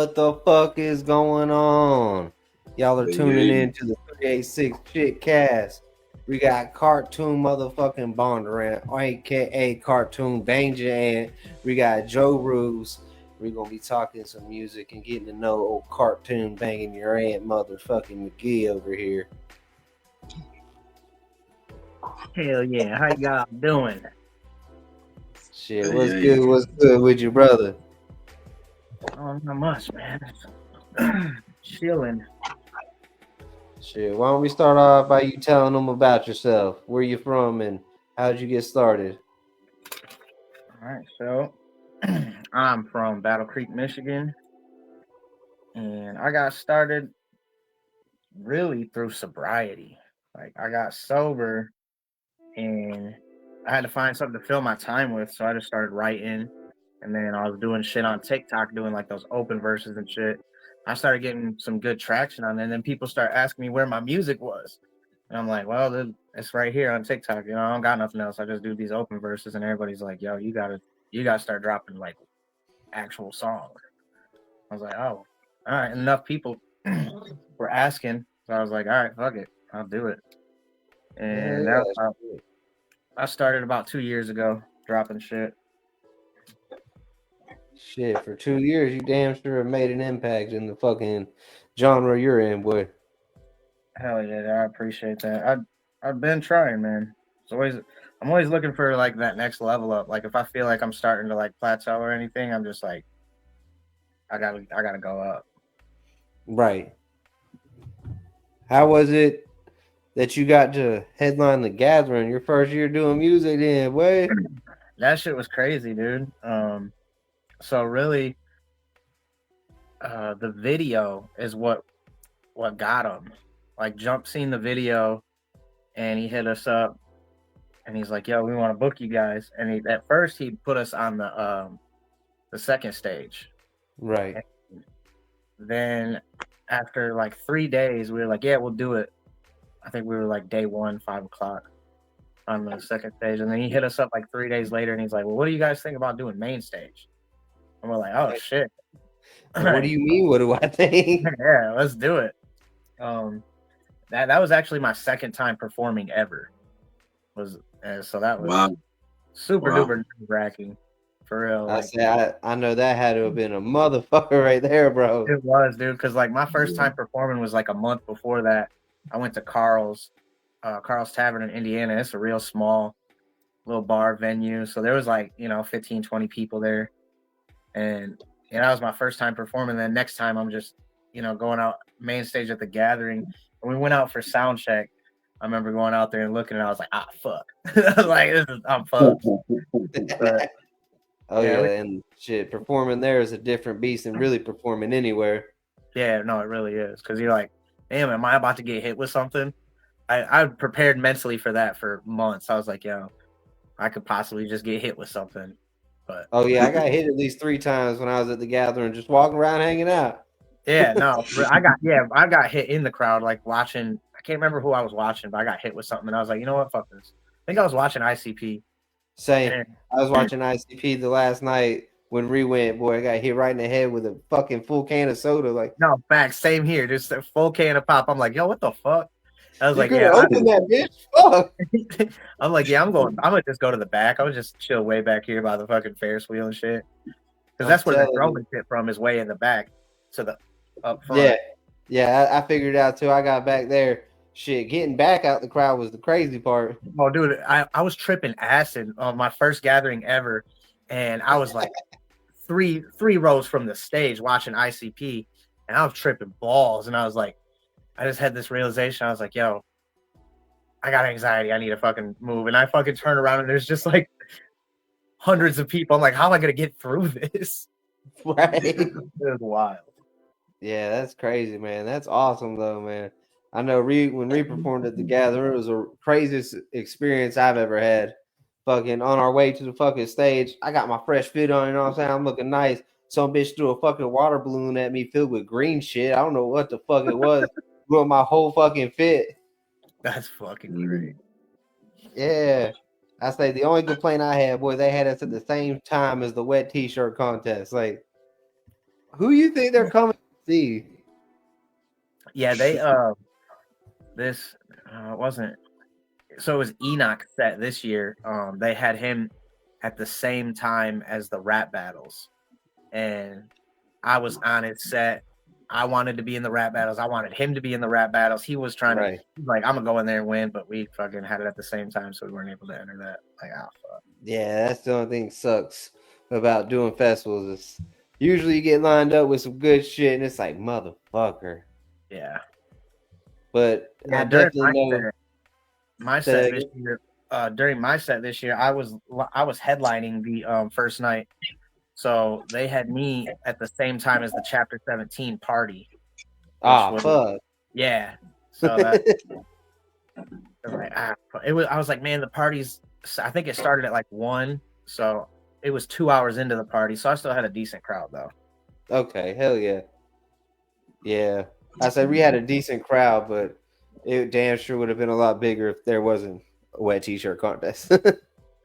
What the fuck is going on? Y'all are tuning Hey, in to the 386 Shit Cast. We got Cartoon motherfucking Bondurant, aka Cartoon Danger, and we got Joe Roos. We're gonna be talking some music and getting to know old Cartoon banging your aunt motherfucking McGee over here. Hell yeah, how y'all doing? Shit, hey, what's hey. good? What's good with your brother? Oh, not much, man. Chilling. Shit, why don't we start off by you telling them about yourself? Where you from and how'd you get started? All right, so I'm from Battle Creek, Michigan, and I got started really through sobriety. Like I got sober, and I had to find something to fill my time with, so I just started writing, and then I was doing shit on TikTok, doing like those open verses and shit. I started getting some good traction on it, and then people start asking me where my music was. And I'm like, well, it's right here on TikTok. I don't got nothing else. I just do these open verses, and everybody's like, yo, you gotta start dropping like actual songs. I was like, oh, all right. Enough people were asking, so I was like, all right, fuck it, I'll do it. Yeah, And yeah. I started about 2 years ago dropping shit. Shit, for 2 years, you damn sure have made an impact in the fucking genre you're in, boy. Hell yeah, I appreciate that. I've been trying, man. I'm always looking for like that next level up. Like if I feel like I'm starting to like plateau or anything, I'm just like I gotta go up. Right. How was it that you got to headline the gathering your first year doing music then, boy? That shit was crazy, dude. So really, the video is what got him. Like Jump seen the video and he hit us up and he's like, "Yo, we want to book you guys." And at first he put us on the second stage. Right. And then after like 3 days, we were like, "Yeah, we'll do it." I think we were like day one, 5 o'clock on the second stage, and then he hit us up like 3 days later, and he's like, "Well, what do you guys think about doing main stage?" And we're like, "Oh shit, What do you mean? What do I think? yeah, let's do it." Um, that was actually my second time performing ever. So that was Wow, super wow. duper nerve wracking, for real. I Like say I know that had to have been a motherfucker right there, bro. it was, dude. Because like my first time performing was like a month before that. I went to Carl's Tavern in Indiana. It's a real small little bar venue, so there was like 15, 20 people there, and that was my first time performing. Then next time I'm just going out main stage at the gathering, and we went out for sound check. I remember going out there and looking, and I was like, ah, fuck. I was like, I'm fucked. But Oh yeah, yeah, and shit, performing there is a different beast than really performing anywhere. yeah, no, it really is, because you're like, damn, am I about to get hit with something? I prepared mentally for that for months. I was like, yo, I could possibly just get hit with something. But Oh yeah, I got hit at least 3 times when I was at the gathering, just walking around hanging out. yeah, no, I got hit in the crowd, like watching. I can't remember who I was watching, but I got hit with something, and I was like, you know what, fuck this. I think I was watching ICP, Same. and I was watching ICP the last night when Re went. Boy, I got hit right in the head with a fucking full can of soda. Like no, facts, same here, just a full can of pop. I'm like, yo, what the fuck? I was you like, could yeah, have opened that bitch. Fuck. I'm like, yeah, I'm gonna just go to the back. I would just chill way back here by the fucking Ferris wheel and shit, because I'm that's where the telling you. throwing shit from is way in the back to the up Yeah, front. yeah. I figured it out too. I got back there. Shit, getting back out the crowd was the crazy part. Oh, dude, I was tripping acid on my first gathering ever, and I was like three rows from the stage watching ICP, and I was tripping balls, and I was like, I just had this realization. I was like, yo, I got anxiety. I need to fucking move, and I fucking turn around, and there's just like hundreds of people. I'm like, how am I gonna get through this? Right. It was wild. Yeah, that's crazy, man. That's awesome though, man. I know when Re performed at the gathering, it was the craziest experience I've ever had. Fucking on our way to the fucking stage, I got my fresh fit on, you know what I'm saying? I'm looking nice. Some bitch threw a fucking water balloon at me filled with green shit. I don't know what the fuck it was. Ruined my whole fucking fit. That's fucking great. Yeah. I say the only complaint I had, boy, they had us at the same time as the wet t-shirt contest. Like, Who you think they're coming to see? Yeah, they this wasn't so it was Enoch set this year. They had him at the same time as the rap battles, and I was on his set. I wanted to be in the rap battles. I wanted him to be in the rap battles. He was trying to like, I'm gonna go in there and win, but we fucking had it at the same time, so we weren't able to enter that. Like, oh fuck. Yeah, that's the only thing that sucks about doing festivals is usually you get lined up with some good shit, and it's like motherfucker. Yeah. But Yeah, I definitely know my set this year. During my set this year, I was headlining the first night, so they had me at the same time as the Chapter 17 party. Fuck. Yeah. So that like, it was. I was like, man, the party's. I think it started at like 1, so it was 2 hours into the party. So I still had a decent crowd though. Okay, hell yeah. Yeah, I said we had a decent crowd, but it damn sure would have been a lot bigger if there wasn't a wet t-shirt contest.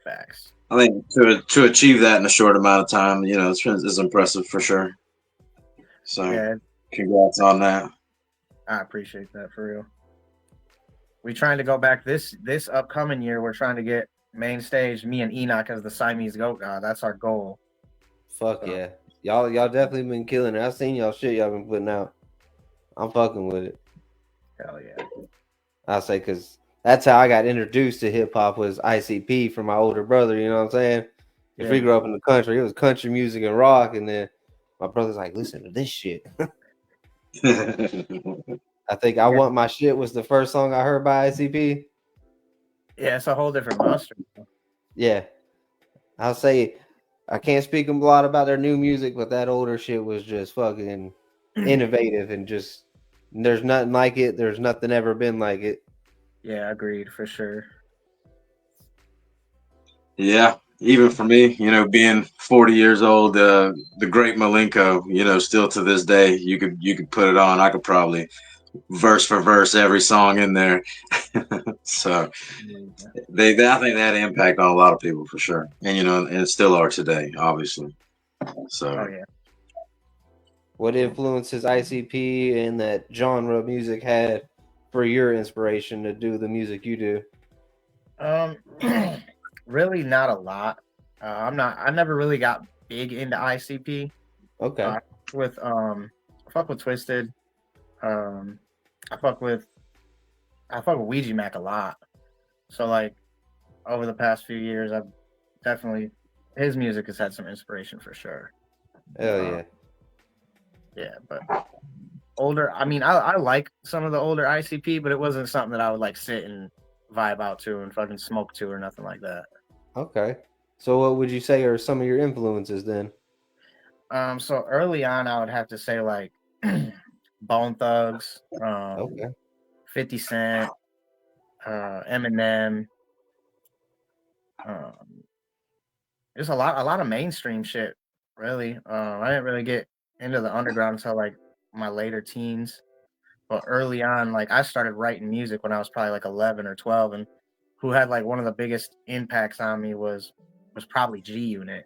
Facts. I think to achieve that in a short amount of time, it's impressive for sure. So yeah, congrats on that. I appreciate that for real. We're trying to go back this upcoming year. We're trying to get main stage, me and Enoch as the Siamese goat god. That's our goal. Fuck so. Yeah. Y'all definitely been killing it. I've seen y'all shit y'all been putting out. I'm fucking with it. Hell yeah. I'll say because that's how I got introduced to hip hop was ICP from my older brother. You know what I'm saying? If we grew up in the country, it was country music and rock, and then my brother's like, "Listen to this shit." I think "I Want My Shit" was the first song I heard by ICP. Yeah, it's a whole different monster. Yeah, I'll say I can't speak a lot about their new music, but that older shit was just fucking innovative and just there's nothing like it. There's nothing ever been like it. Yeah, agreed for sure. Yeah, even for me, being 40 years old, the great Malenko, still to this day, you could put it on. I could probably verse for verse every song in there. So I think they had an impact on a lot of people for sure, and and still are today, obviously. So yeah. What influences ICP and that genre of music had for your inspiration to do the music you do? Really not a lot. I never really got big into ICP. Okay. I fuck with Twisted. I fuck with Ouija Mac a lot. So like over the past few years, I've definitely his music has had some inspiration for sure. Hell yeah. Yeah, but older. I mean, I like some of the older ICP, but it wasn't something that I would like sit and vibe out to and fucking smoke to or nothing like that. Okay. So what would you say are some of your influences then? So early on, I would have to say like Bone Thugs, okay, 50 Cent, Eminem. Just a lot of mainstream shit. Really, I didn't really get into the underground until like my later teens. But early on, like I started writing music when I was probably like 11 or 12, and who had like one of the biggest impacts on me was probably G Unit.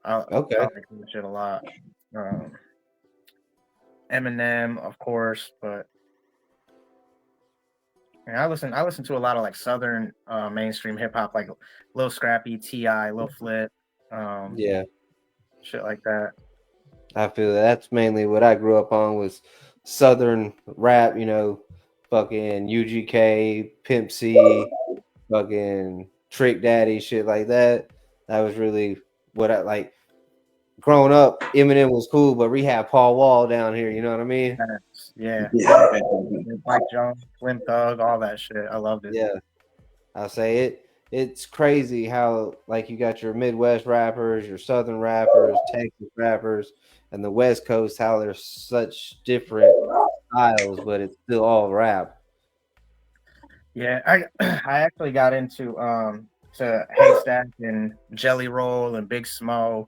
Okay. I like that shit a lot. Eminem, of course, but I listen to a lot of like Southern mainstream hip hop, like Lil Scrappy, T.I., Lil Flip, yeah, shit like that. I feel that's mainly what I grew up on was Southern rap, fucking UGK, Pimp C, fucking Trick Daddy, shit like that. That was really what I like. Growing up, Eminem was cool, but we had Paul Wall down here. You know what I mean? Yeah. Mike Jones, Slim Thug, all that shit. I loved it. Yeah, I'll say it. It's crazy how like you got your Midwest rappers, your Southern rappers, Texas rappers, and the West Coast. How there's such different styles, but it's still all rap. Yeah, I actually got into to Haystack and Jelly Roll and Big Smo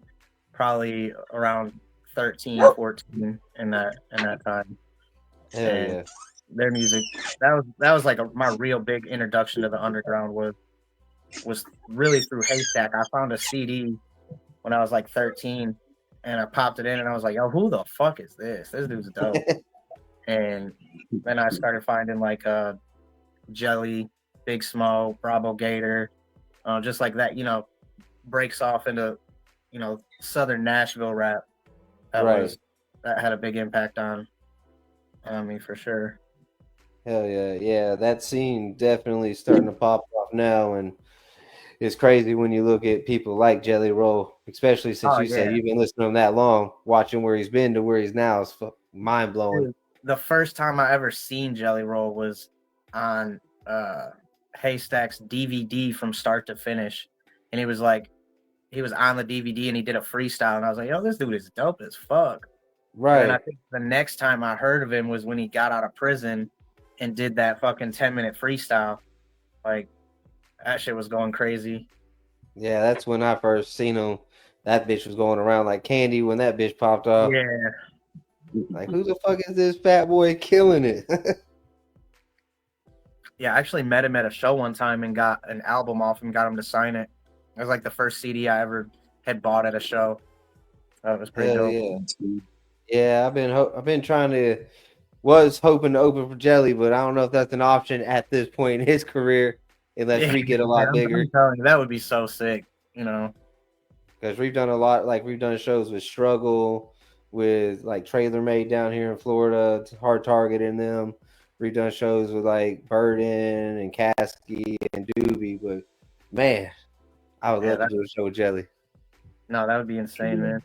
probably around 13, 14 in that time. Hell and yeah. Their music that was like my real big introduction to the underground was really through Haystack. I found a CD when I was like 13 and I popped it in, and I was like, "Yo, who the fuck is this? This dude's dope." And then I started finding like Jelly, Big Smo, Bravo Gator, just like that. Breaks off into Southern Nashville rap. Right. That had a big impact on me for sure. Hell yeah, yeah. That scene definitely starting to pop off now, and it's crazy when you look at people like Jelly Roll, especially since Oh you said yeah. you've been listening to him that long. Watching where he's been to where he's now is mind blowing. Dude, the first time I ever seen Jelly Roll was on Haystack's DVD from start to finish, and he was on the DVD and he did a freestyle, and I was like, "Yo, this dude is dope as fuck." And then I Right. think the next time I heard of him was when he got out of prison and did that fucking 10-minute freestyle. Like, that shit was going crazy. Yeah, that's when I first seen him. That bitch was going around like candy when that bitch popped off. Yeah. Like, who the fuck is this fat boy killing it? Yeah, I actually met him at a show one time and got an album off him, got him to sign it. It was like the first CD I ever had bought at a show. It was pretty Hell dope. yeah. Yeah, I've been trying to was hoping to open for Jelly, but I don't know if that's an option at this point in his career unless we get a lot bigger. I'm telling you, that would be so sick, Because we've done a lot, like we've done shows with Struggle, with like Trailer Made down here in Florida, Hard Target in them. We've done shows with like Burden and Caskey and Doobie, but man, I would love to do a show with Jelly. No, that would be insane, man.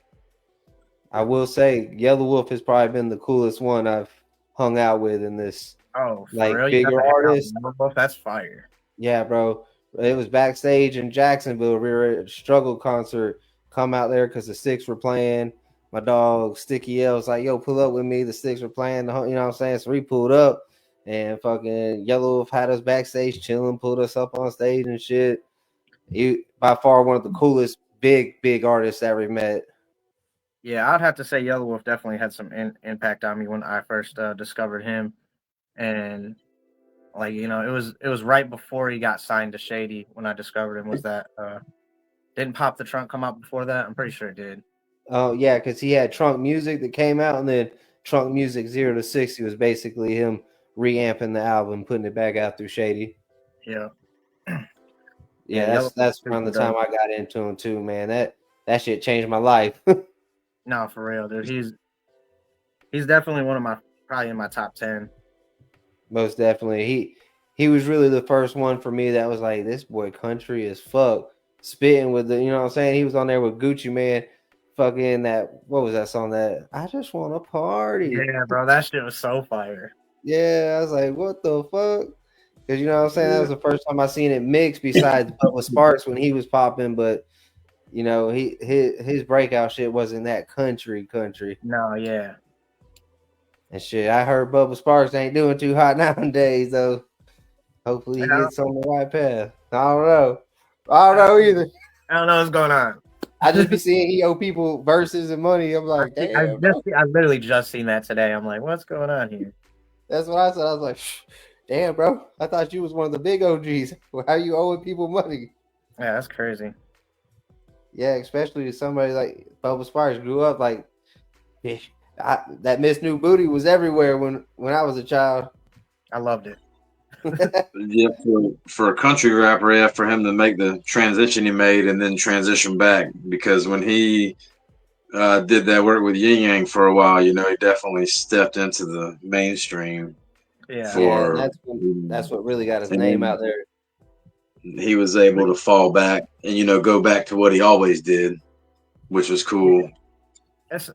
I will say Yellow Wolf has probably been the coolest one I've hung out with in this. Oh, for like real? bigger artists. That's fire. Yeah, bro. It was backstage in Jacksonville. We were at a Struggle concert. Come out there because the Sticks were playing. My dog Sticky L was like, "Yo, pull up with me." The Sticks were playing. You know what I'm saying? So we pulled up, and fucking Yellow Wolf had us backstage chilling, pulled us up on stage and shit. He by far one of the coolest big artists I ever met. Yeah, I'd have to say Yellow Wolf definitely had some impact on me when I first discovered him, and like it was right before he got signed to Shady when I discovered him. Was that didn't Pop the Trunk come out before that? I'm pretty sure it did. Oh yeah, because he had Trunk Music that came out, and then Trunk Music 0 to 60 was basically him reamping the album, putting it back out through Shady. Yeah. Yeah, that's around the time I got into him too, man. That shit changed my life. No, for real, dude. He's definitely probably in my top 10. Most definitely. He was really the first one for me that was like, this boy country as fuck. Spitting with the, you know what I'm saying? He was on there with Gucci Mane, fucking what was that song that I just want to party? Yeah, bro, that shit was so fire. Yeah, I was like, what the fuck? Because you know what I'm saying? That was the first time I seen it mixed besides Bubba Sparks when he was popping, but his breakout shit wasn't that country. No, yeah. And shit, I heard Bubba Sparks ain't doing too hot nowadays, though. Hopefully he gets on the right path. I don't know either. I don't know what's going on. I just be seeing he owe people verses and money. I'm like, damn. I literally just seen that today. I'm like, what's going on here? That's what I said. I was like, damn, bro. I thought you was one of the big OGs. How you owing people money? Yeah, that's crazy. Yeah, especially somebody like Bubba Sparks grew up like that Miss New Booty was everywhere when I was a child. I loved it. Yeah, for a country rapper, yeah, for him to make the transition he made and then transition back, because when he did that work with Yin Yang for a while, he definitely stepped into the mainstream. Yeah, that's what really got his name out there. He was able to fall back and go back to what he always did, which was cool.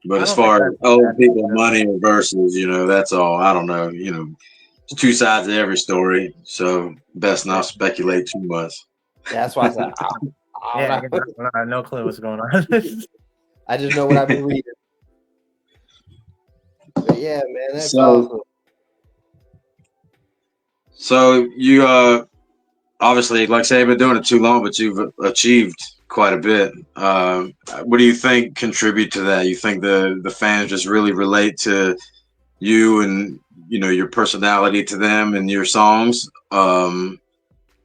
But as far as old people, money, or verses, that's all. I don't know. It's two sides of every story, so best not speculate too much. Yeah, that's why I said, I have no clue what's going on. I just know what I've been reading. But yeah, man, that's awesome. So you obviously, like I say, you've been doing it too long, but you've achieved quite a bit. What do you think contribute to that? You think the fans just really relate to you and your personality to them and your songs, or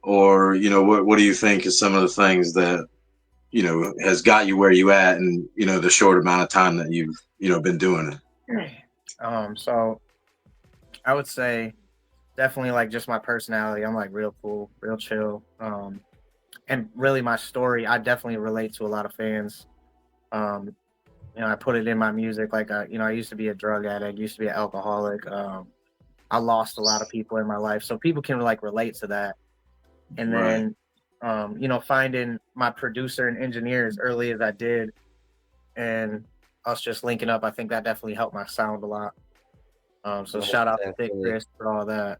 what do you think is some of the things that has got you where you at, and the short amount of time that you've been doing it? So I would say definitely like just my personality. I'm like real cool, real chill. And really my story, I definitely relate to a lot of fans. Um, I put it in my music. Like, I used to be a drug addict, used to be an alcoholic. I lost a lot of people in my life, so people can like relate to that. And Right. then, finding my producer and engineer as early as I did, and us just linking up, I think that definitely helped my sound a lot. So Most shout out to Thick definitely. Chris for all that.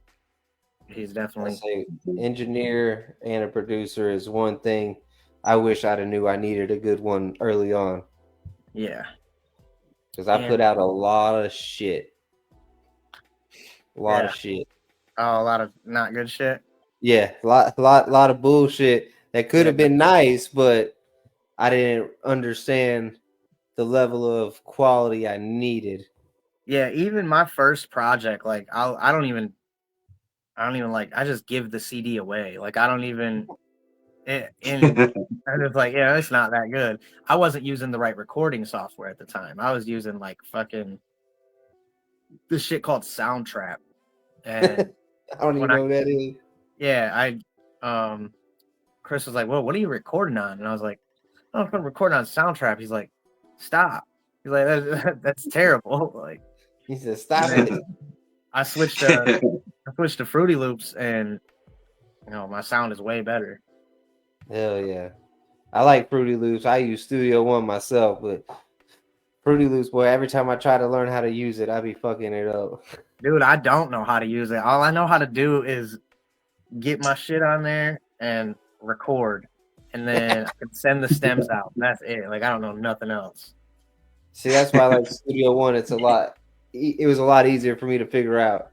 He's I definitely, say engineer and a producer is one thing. I wish I'd have knew I needed a good one early on yeah. because I put And out a lot of shit. A lot of yeah, shit. a lot of not good shit. Yeah, lot of bullshit that could Yeah. have been nice, but I didn't understand the level of quality I needed. Yeah, even my first project, like I don't even like, I just give the CD away. Like I don't even, and I was like, yeah, it's not that good. I wasn't using the right recording software at the time. I was using like fucking this shit called Soundtrap. I And don't even when I, know what that is. yeah, Chris was like, well, what are you recording on? And I was like, oh, I'm recording on Soundtrap. He's like, stop. He's like, that's terrible. Like, He said, and "Stop then it." I switched to Fruity Loops, and my sound is way better. Hell yeah, I like Fruity Loops. I use Studio One myself, but Fruity Loops, boy, every time I try to learn how to use it, I be fucking it up. Dude, I don't know how to use it. All I know how to do is get my shit on there and record, and then I can send the stems out. That's it. Like I don't know nothing else. See, that's why I like Studio One. It was a lot easier for me to figure out.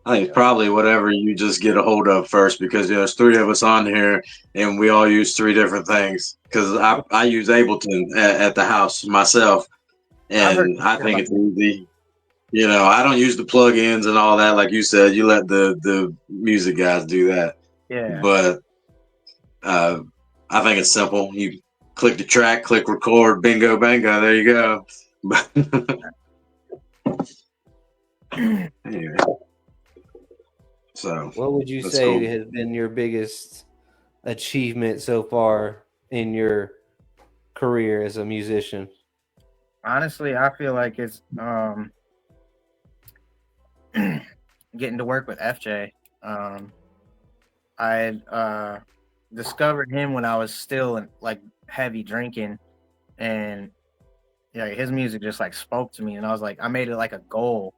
I think it's probably whatever you just get a hold of first, because there's three of us on here and we all use three different things. Because I use Ableton at the house myself, I've heard and some I shit think about it's that. easy. I don't use the plugins and all that. Like you said, you let the music guys do that. Yeah, But uh, I think it's simple. You click the track, click record, bingo, bango. There you go. Anyway, so What would you that's say cool. has been your biggest achievement so far in your career as a musician? honestly, I feel like it's getting to work with FJ. I had discovered him when I was still in like heavy drinking, and yeah, his music just like spoke to me, and I was like, I made it like a goal.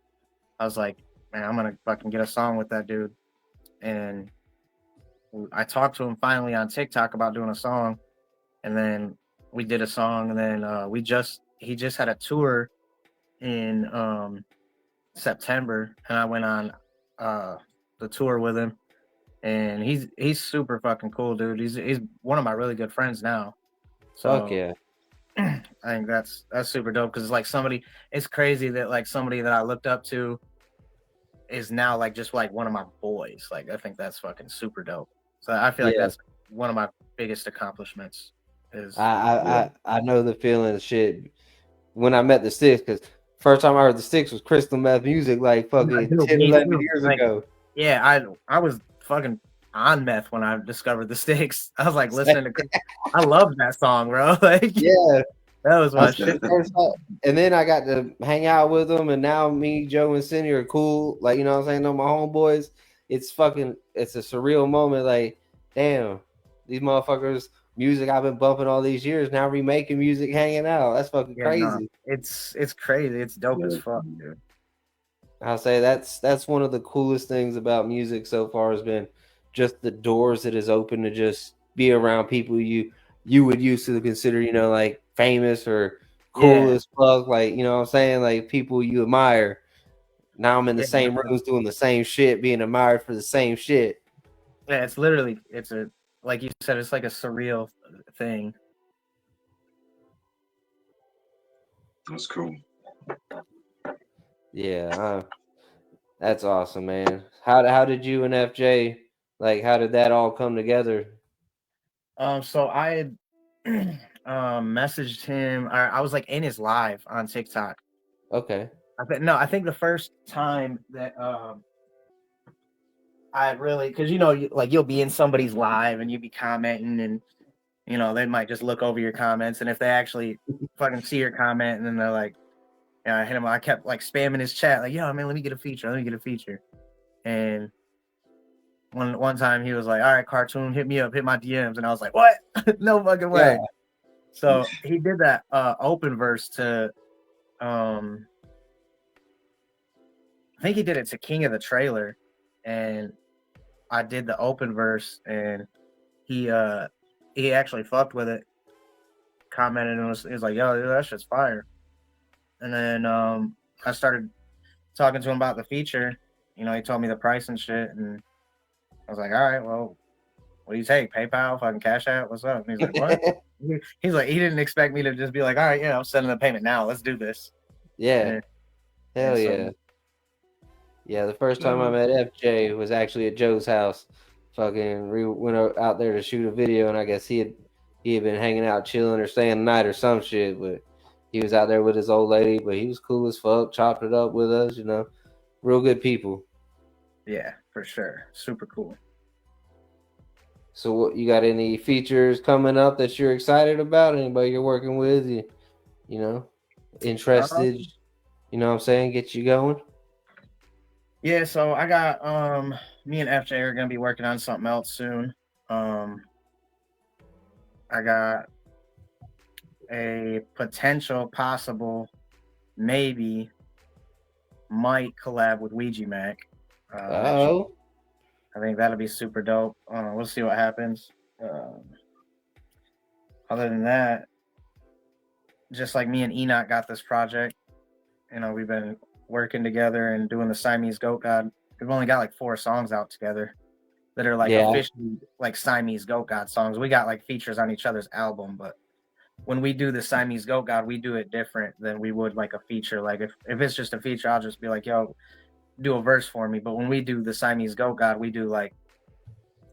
I was like, man, I'm gonna fucking get a song with that dude, and I talked to him finally on TikTok about doing a song, and then we did a song, and then he just had a tour in September, and I went on the tour with him, and he's super fucking cool, dude. He's one of my really good friends now. Fuck So yeah. I think that's super dope because it's like it's crazy that like somebody that I looked up to is now like just like one of my boys. Like I think that's fucking super dope. So I feel like Yeah. that's one of my biggest accomplishments is Yeah. I know the feeling of shit when I met the Sticks, because first time I heard the Sticks was crystal meth music like fucking dude, 10, me 11 too. years Like ago. yeah, I was fucking on meth when I discovered the Sticks. I was like listening to I loved that song, bro. Like Yeah. that was my shit. First time, and then I got to hang out with them, and now me, Joe, and Cindy are cool. Like, you know what I'm saying? They're my homeboys. It's a surreal moment. Like, damn, these motherfuckers, music I've been bumping all these years, now remaking music, hanging out. That's fucking Yeah, no, crazy. it's crazy. It's dope as fuck, dude. I'll say that's one of the coolest things about music so far has been just the doors it has opened to just be around people you would used to consider, like famous or cool Yeah, as fuck, like, you know what I'm saying? Like people you admire. Now I'm in the yeah, same rooms doing the same shit, being admired for the same shit. yeah. It's literally it's a like you said, it's like a surreal thing. That's cool. Yeah, that's awesome, man. How did you and FJ, like, how did that all come together? So I had messaged him. I was like in his live on TikTok. Okay. I think the first time that I really, because like you'll be in somebody's live and you be commenting, and they might just look over your comments, and if they actually fucking see your comment, and then they're like, yeah, I hit him. I kept like spamming his chat, like, yo, man, let me get a feature. And one time he was like, all right, Cartoon, hit me up, hit my DMs, and I was like, what? No fucking way. Yeah. So he did that open verse to I think he did it to King of the Trailer, and I did the open verse, and he actually fucked with it, commented, and he was like, yo, dude, that shit's fire. And then I started talking to him about the feature. He told me the price and shit, and I was like, all right, well, what do you take? PayPal, fucking Cash App, what's up? And he's like, what? He's like, he didn't expect me to just be like, all right, I'm sending the payment now. Let's do this. Yeah. Hell yeah. Yeah, the first time I met FJ was actually at Joe's house. Fucking went out there to shoot a video, and I guess he had been hanging out, chilling, or staying the night or some shit. But he was out there with his old lady. But he was cool as fuck, chopped it up with us. Real good people. Yeah, for sure, super cool. So, what you got? Any features coming up that you're excited about? Anybody you're working with? Interested? You know what I'm saying? Get you going. Yeah, so I got me and FJ are gonna be working on something else soon. I got a potential possible maybe might collab with Ouija Mac. I think that'll be super dope. We'll see what happens. Other than that, just like me and Enoch got this project, we've been working together and doing the Siamese Goat God. We've only got like 4 songs out together that are like officially like Siamese Goat God songs. We got like features on each other's album, but when we do the Siamese Goat God, we do it different than we would like a feature. Like if it's just a feature, I'll just be like, yo, do a verse for me. But when we do the Siamese Goat God, we do like,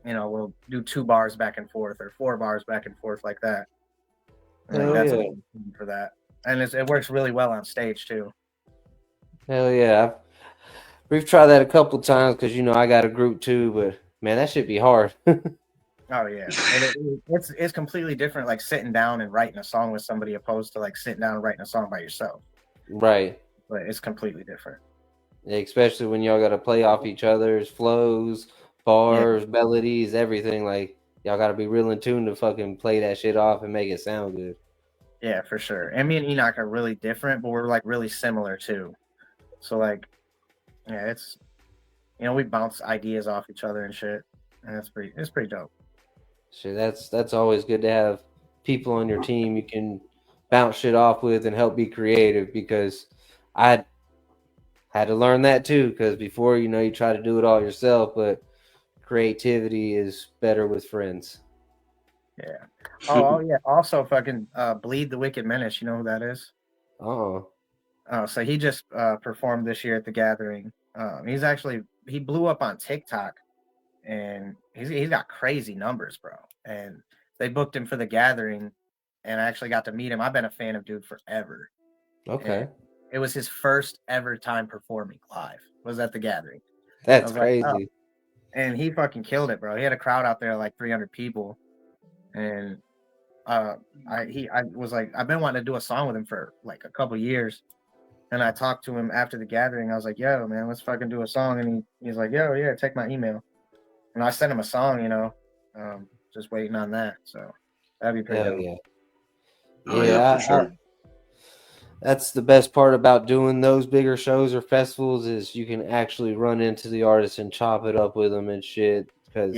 we'll do 2 bars back and forth or 4 bars back and forth like that. That's for that. And it works really well on stage too. Hell yeah. We've tried that a couple times because, I got a group too, but man, that should be hard. Oh yeah. It's completely different, like sitting down and writing a song with somebody opposed to like sitting down and writing a song by yourself. Right. But it's completely different. Yeah, especially when y'all got to play off each other's flows, bars, melodies, everything. Like, y'all got to be real in tune to fucking play that shit off and make it sound good. Yeah, for sure. And me and Enoch are really different, but we're like really similar too. So like, yeah, it's, we bounce ideas off each other and shit, and it's pretty dope. Shit, that's always good to have people on your team you can bounce shit off with and help be creative, because I had to learn that too, because before, you try to do it all yourself, but creativity is better with friends. Yeah. Oh yeah. Also, fucking Bleed the Wicked Menace. You know who that is? Oh, so he just performed this year at the Gathering. He blew up on TikTok, and he's got crazy numbers, bro. And they booked him for the Gathering, and I actually got to meet him. I've been a fan of dude forever. Okay. And it was his first ever time performing live. Was at the Gathering. That's crazy. Like, oh. And he fucking killed it, bro. He had a crowd out there like 300 people, and I was like, I've been wanting to do a song with him for like a couple years. And I talked to him after the Gathering. I was like, yo, man, let's fucking do a song. And he's like, yo, yeah, take my email. And I sent him a song, just waiting on that. So that'd be pretty dope. Yeah. Oh, yeah, for sure. That's the best part about doing those bigger shows or festivals, is you can actually run into the artists and chop it up with them and shit. Because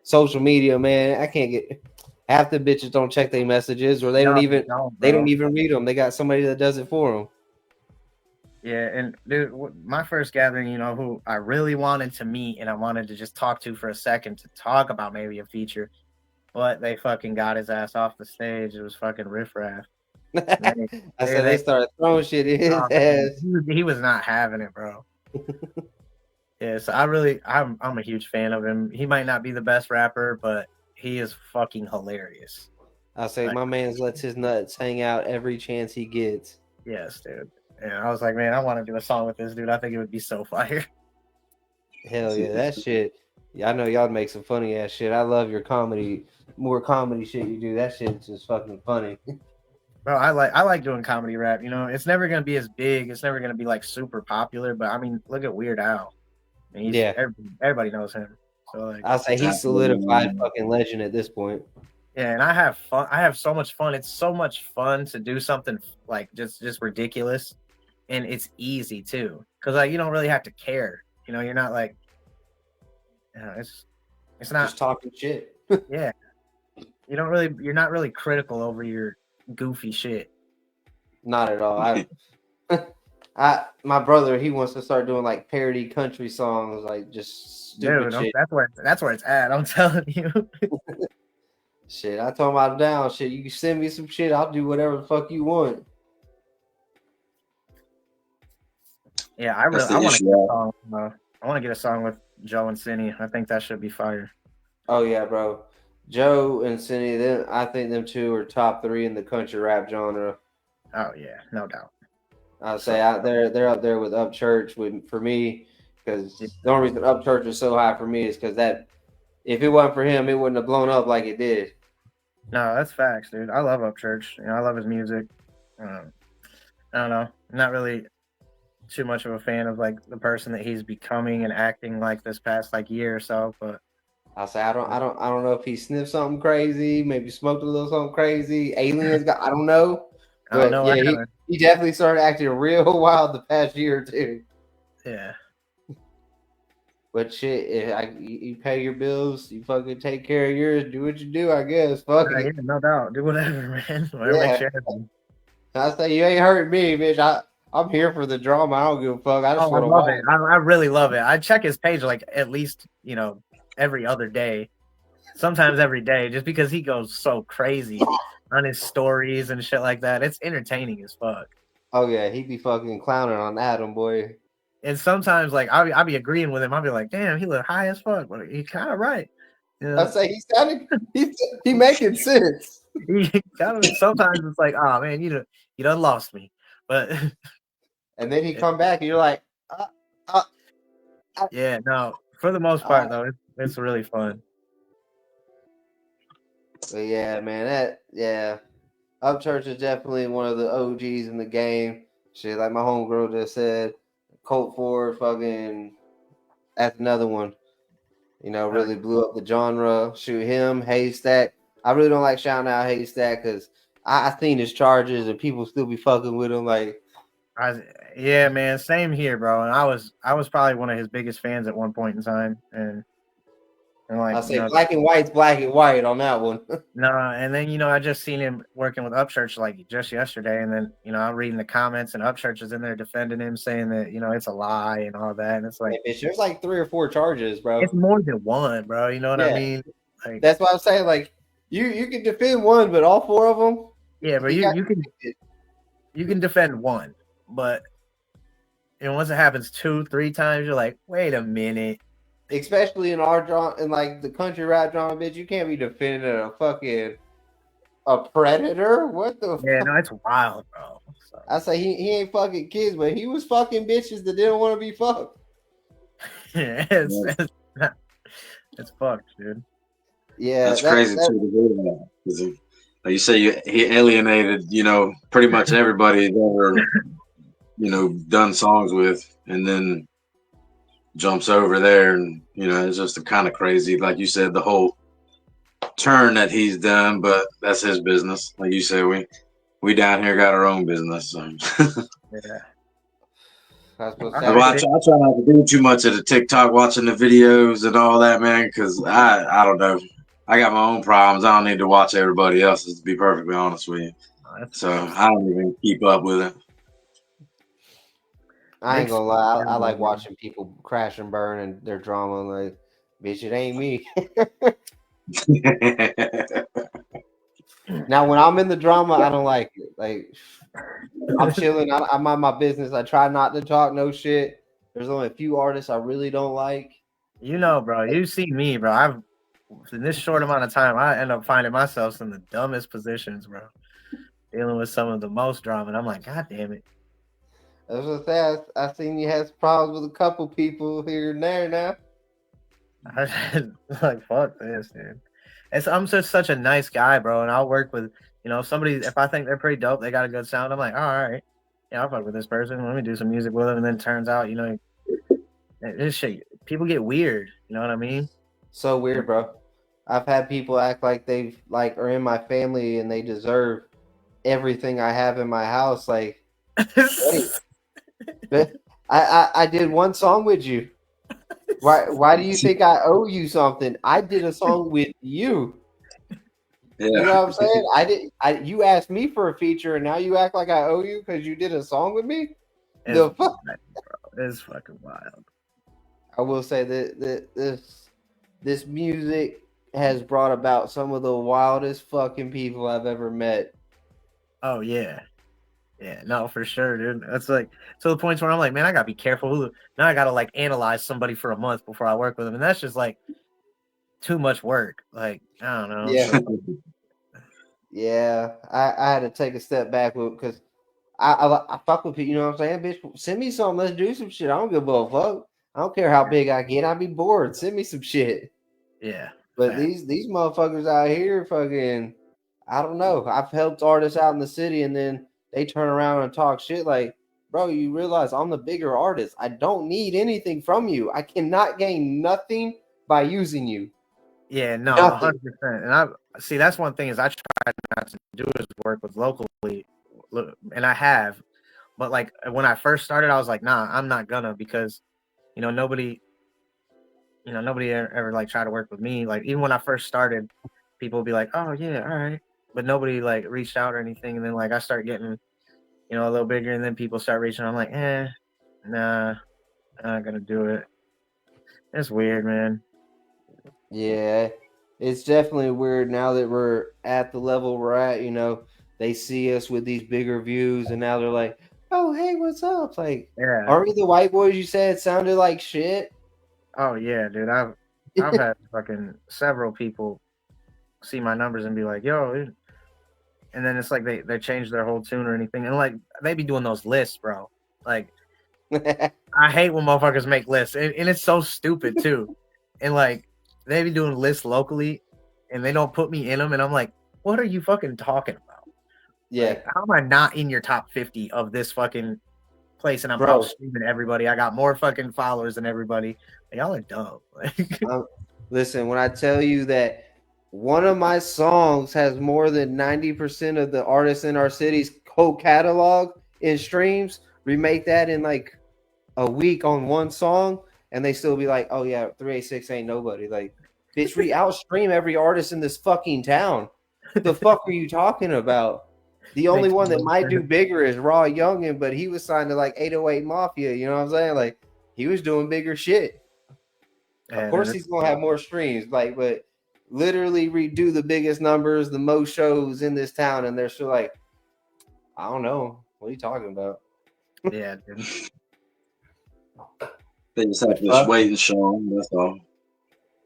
social media, man, I can't get half the bitches don't check their messages, or they don't even read them. They got somebody that does it for them. Yeah, and dude, my first Gathering, who I really wanted to meet and I wanted to just talk to for a second to talk about maybe a feature, but they fucking got his ass off the stage. It was fucking Riff Raff. They started throwing shit in his ass. He was not having it, bro. Yeah, so I'm a huge fan of him. He might not be the best rapper, but he is fucking hilarious. I say my man's lets his nuts hang out every chance he gets. Yes, dude. And I was like, man, I want to do a song with this dude. I think it would be so fire. Hell yeah, that shit. Yeah, I know y'all make some funny ass shit. I love your more comedy shit you do. That shit's just fucking funny. Bro, I like doing comedy rap. You know, it's never gonna be as big. It's never gonna be like super popular. But I mean, look at Weird Al. And Yeah. everybody knows him. So like, I'll say he's solidified fucking legend at this point. yeah, and I have fun. I have so much fun. It's so much fun to do something like just ridiculous, and it's easy too. Cause like you don't really have to care. You know, you're not like, it's not Just talking shit. yeah. You're not really critical over your goofy shit. Not at all. My brother, he wants to start doing like parody country songs, like just stupid Dude, shit. that's where it's at. I'm telling you. Shit, I told him I'm down. Shit, you can send me some shit. I'll do whatever the fuck you want. Yeah, I want to get a song. I want to get a song with Joe and Cinny. I think that should be fire. Oh yeah, bro. Joe and Cindy, I think them two are top 3 in the country rap genre. Oh yeah, no doubt. I'll say they're up there with Upchurch for me, because the only reason Upchurch is so high for me is because that if it wasn't for him, it wouldn't have blown up like it did. No, that's facts, dude. I love Upchurch. You know, I love his music. I don't know. I'm not really too much of a fan of like the person that he's becoming and acting like this past like year or so, but I'll say I don't know if he sniffed something crazy, maybe smoked a little something crazy. Aliens I don't know. But I don't know. Yeah, he definitely started acting real wild the past year or two. Yeah. But shit, you pay your bills, you fucking take care of yours, do what you do, I guess. Fuck it. Yeah, no doubt. Do whatever, man. Whatever makes you happy. I say you ain't hurting me, bitch. I'm here for the drama. I don't give a fuck. I just want to love it. I really love it. I check his page like at least, every other day, sometimes every day, just because he goes so crazy on his stories and shit like that. It's entertaining as fuck. Oh yeah, he be fucking clowning on Adam, boy. And sometimes like I'll be agreeing with him. I'll be like, damn, he look high as fuck, but he's kind of right. I say he making sense. Sometimes it's like, oh man, you done lost me. But and then he come back and you're like, yeah, no. For the most part though, it's really fun. But yeah, man, Upchurch is definitely one of the OGs in the game. Shit, like my homegirl just said, Colt Ford, fucking, that's another one. Really blew up the genre. Shoot him, Haystack. I really don't like shouting out Haystack because I seen his charges and people still be fucking with him. Like, yeah, man, same here, bro. And I was probably one of his biggest fans at one point in time, and like I say black and white's black and white on that one. And then I just seen him working with Upchurch like just yesterday, and then I'm reading the comments and Upchurch is in there defending him, saying that it's a lie and all that, and it's like, hey, bitch, there's like 3 or 4 charges, bro. It's more than one, bro. You know what I mean? Like, that's what I'm saying. Like you can defend one, but all 4 of them. Yeah, but you can defend one, but once it happens 2, 3 times, you're like, wait a minute. Especially in our genre, in like the country rap genre, bitch, you can't be defending a predator. What the? Yeah, no, it's wild, bro. So. I say he ain't fucking kids, but he was fucking bitches that didn't want to be fucked. Yeah, it's fucked, dude. Yeah, that's crazy too. Like you say, he alienated, pretty much everybody that ever, done songs with, and then jumps over there, and it's just kind of crazy. Like you said, the whole turn that he's done, but that's his business. Like you said, we down here got our own business. So. Yeah. I try not to do too much of the TikTok, watching the videos and all that, man, because I don't know. I got my own problems. I don't need to watch everybody else's, to be perfectly honest with you. So I don't even keep up with it. I ain't gonna lie. I like watching people crash and burn and their drama. Like, bitch, it ain't me. Now, when I'm in the drama, I don't like it. Like, I'm chilling. I mind my business. I try not to talk no shit. There's only a few artists I really don't like. Bro. You see me, bro. in this short amount of time, I end up finding myself in the dumbest positions, bro. Dealing with some of the most drama, and I'm like, God damn it. I was gonna say, I seen you had problems with a couple people here and there now. Like, fuck this, dude. I'm just such a nice guy, bro, and I'll work with, somebody, if I think they're pretty dope, they got a good sound, I'm like, all right, yeah, I'll fuck with this person. Let me do some music with them, and then it turns out, this shit, people get weird. You know what I mean? So weird, bro. I've had people act like they've like are in my family and they deserve everything I have in my house. Like, wait, I did one song with you. Why do you think I owe you something? I did a song with you. Yeah. You know what I'm saying? You asked me for a feature and now you act like I owe you because you did a song with me? The fuck? It's fucking wild. I will say that this music has brought about some of the wildest fucking people I've ever met. Oh yeah. Yeah, no, for sure, dude. That's like to the points where I'm like, man, I gotta be careful. Now I gotta like analyze somebody for a month before I work with them, and that's just like too much work. Like, I don't know. Yeah. Yeah, I had to take a step back because I fuck with people. You know what I'm saying, bitch? Send me something. Let's do some shit. I don't give a fuck. I don't care how big I get. I'd be bored. Send me some shit. Yeah. But fact. these motherfuckers out here, fucking, I don't know. I've helped artists out in the city, and then they turn around and talk shit like, bro, you realize I'm the bigger artist. I don't need anything from you. I cannot gain nothing by using you. Yeah, no, Nothing. 100%. And I see that's one thing is I try not to do is work with locally, and I have, but like when I first started, I was like, nah, I'm not gonna because, nobody, nobody ever like tried to work with me. Like even when I first started, people would be like, oh yeah, all right, but nobody like reached out or anything. And then like I start getting, a little bigger, and then people start reaching. I'm like, nah, I'm not gonna do it. It's weird, man. Yeah, it's definitely weird now that we're at the level we're at. They see us with these bigger views, and now they're like, "Oh, hey, what's up?" Like, Yeah. aren't we the white boys you said sounded like shit? Oh yeah, dude. I've had fucking several people see my numbers and be like, "Yo," and then it's like they change their whole tune or anything, and like they be doing those lists, bro. Like I hate when motherfuckers make lists, and it's so stupid too. And like they be doing lists locally, and they don't put me in them, and I'm like, what are you fucking talking about? Yeah, Like, how am I not in your top 50 of this fucking place? And I'm bro. streaming everybody. I got more fucking followers than everybody. Like, y'all are dumb. Listen, when I tell you that one of my songs has more than 90% of the artists in our city's whole catalog in streams, remake that in like a week on one song, and they still be like, "Oh yeah, 386 ain't nobody." Like, bitch, we outstream every artist in this fucking town. The fuck are you talking about? The only one that might do bigger is Raw Youngin, but he was signed to like 808 Mafia. You know what I'm saying? Like, he was doing bigger shit. Of course, he's gonna have more streams, but literally redo the biggest numbers, the most shows in this town, and they're still like, I don't know, what are you talking about? Yeah, dude. They just have to just wait and show them. That's all.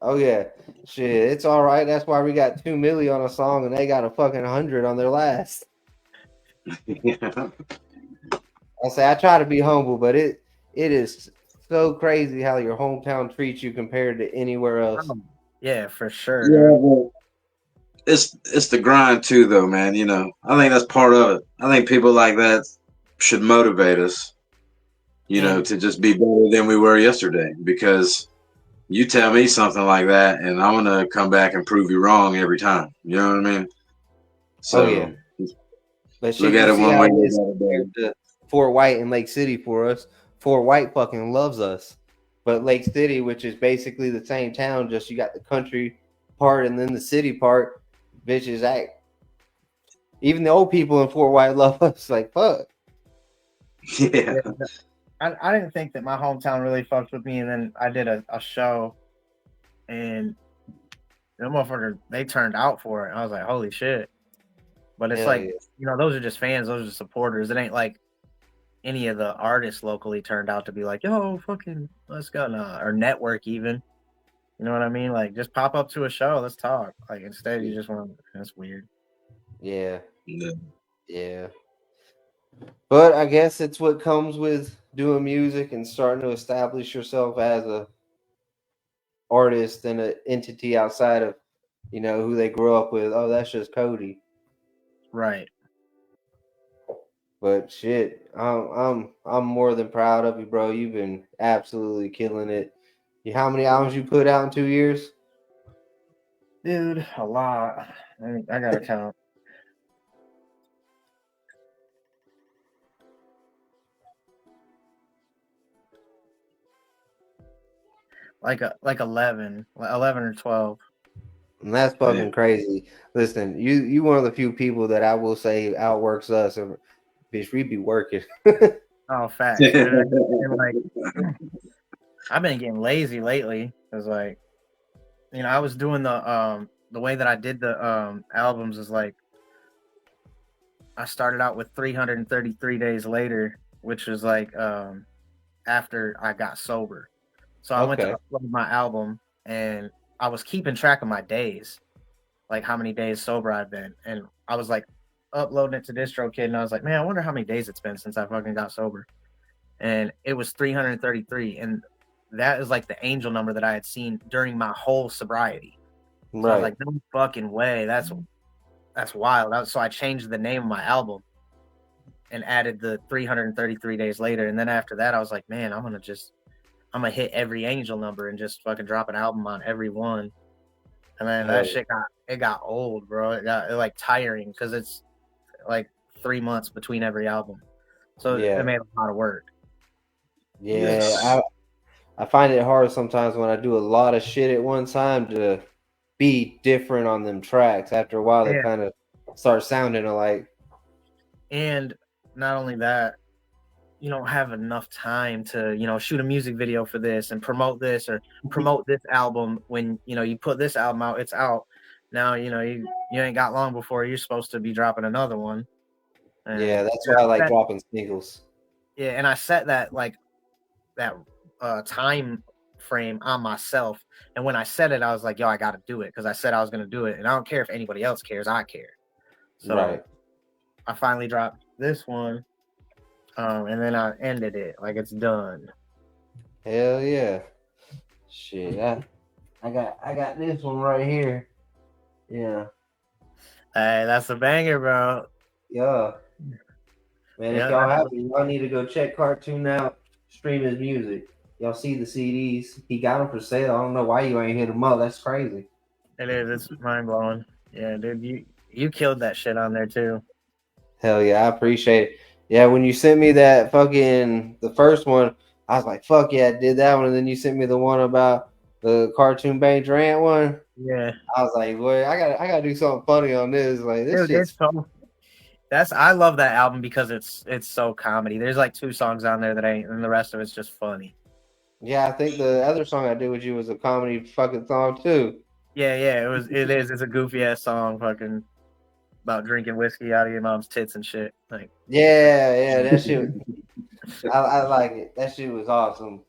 Oh yeah, shit, it's all right. That's why we got 2 million on a song, and they got a fucking 100 on their last. Yeah. I say I try to be humble, but it is so crazy how your hometown treats you compared to anywhere else. Yeah, for sure. Yeah, well, it's the grind too, though, man. I think that's part of it. I think people like that should motivate us, to just be better than we were yesterday. Because you tell me something like that, and I'm gonna come back and prove you wrong every time. You know what I mean? So, yeah. But look at it one way or another. Fort White and Lake City for us. Fort White fucking loves us. But Lake City, which is basically the same town, just you got the country part and then the city part, bitches act. Even the old people in Fort White love us. Like, fuck. Yeah. I didn't think that my hometown really fucked with me, and then I did a show, and the motherfucker, they turned out for it. I was like, holy shit. But it's those are just fans, those are supporters. It ain't like any of the artists locally turned out to be like, yo, fucking, let's go, nah. Or network even. You know what I mean? Like, just pop up to a show. Let's talk. Like, instead, you just want. That's weird. Yeah, Yeah. yeah. But I guess it's what comes with doing music and starting to establish yourself as a artist and an entity outside of, who they grew up with. Oh, that's just Cody. Right. But shit, I'm more than proud of you, bro. You've been absolutely killing it. How many albums you put out in 2 years? Dude, a lot. I gotta count. Like 11 or 12. And that's fucking crazy. Listen, you one of the few people that I will say outworks us. And bitch, we be working. Oh, facts, dude. And like, I've been getting lazy lately because, like, I was doing the way that I did the albums is like I started out with 333 days later, which was like after I got sober. So I went to upload my album and I was keeping track of my days, like how many days sober I've been. And I was like uploading it to DistroKid and I was like, man, I wonder how many days it's been since I fucking got sober. And it was 333. And that is like the angel number that I had seen during my whole sobriety. So I was like, no fucking way. That's wild. So I changed the name of my album and added the 333 days later. And then after that, I was like, man, I'm gonna hit every angel number and just fucking drop an album on every one. And then that shit got old, bro. It got like tiring because it's like 3 months between every album. So it made a lot of work. Yeah, I find it hard sometimes when I do a lot of shit at one time to be different on them tracks. After a while, they kind of start sounding alike. And not only that, you don't have enough time to, shoot a music video for this and promote this or promote this album. When, you put this album out, it's out. Now, you ain't got long before you're supposed to be dropping another one. And that's why I like dropping singles. Yeah, and I set that time frame on myself. And when I said it, I was like, yo, I got to do it because I said I was going to do it. And I don't care if anybody else cares. I care. So I finally dropped this one. And then I ended it like it's done. Hell yeah. Shit. I got this one right here. Yeah. Hey, that's a banger, bro. Yeah. Man, if y'all happy, y'all need to go check Cartoon out, stream his music. Y'all see the CDs. He got them for sale. I don't know why you ain't hit him up. That's crazy. It is. It's mind blowing. Yeah, dude, you killed that shit on there too. Hell yeah, I appreciate it. Yeah, when you sent me that the first one, I was like, fuck yeah, I did that one. And then you sent me the one about the Cartoon Bang Durant one. Yeah. I was like, boy, I gotta do something funny on this. Like this shit's I love that album because it's so comedy. There's like 2 songs on there that ain't, and the rest of it's just funny. Yeah, I think the other song I did with you was a comedy fucking song too. Yeah, it's a goofy ass song, fucking about drinking whiskey out of your mom's tits and shit. Like, yeah, that shit. I like it. That shit was awesome.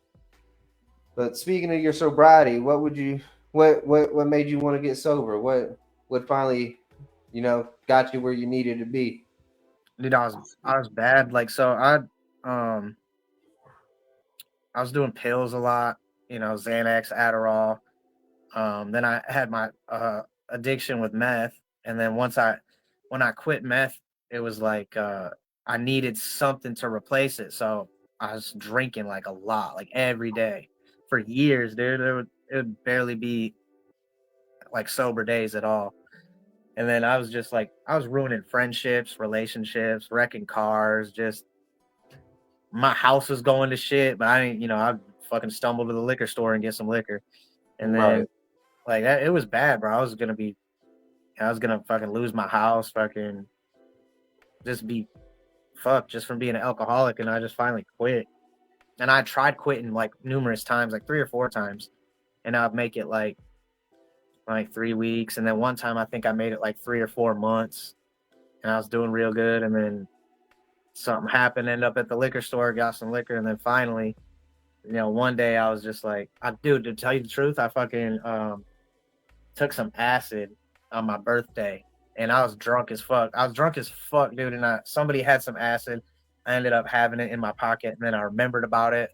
But speaking of your sobriety, what made you want to get sober? What finally, got you where you needed to be? Dude, I was bad. Like, so I was doing pills a lot, Xanax, Adderall. Then I had my addiction with meth, and then when I quit meth, it was like I needed something to replace it. So I was drinking like a lot, like every day for years, dude. It would barely be like sober days at all. And then I was just like, I was ruining friendships, relationships, wrecking cars. Just my house was going to shit, but I didn't, I'd fucking stumble to the liquor store and get some liquor. And then like that, it was bad, bro. I was gonna fucking lose my house, fucking just be fucked just from being an alcoholic. And I just finally quit. And I tried quitting like numerous times, like 3 or 4 times, and I'd make it like 3 weeks. And then one time I think I made it like 3 or 4 months, and I was doing real good. And then something happened, ended up at the liquor store, got some liquor, and then finally one day I was just like, dude, to tell you the truth, I fucking took some acid on my birthday, and I was drunk as fuck. Dude, and somebody had some acid. I ended up having it in my pocket, and then I remembered about it,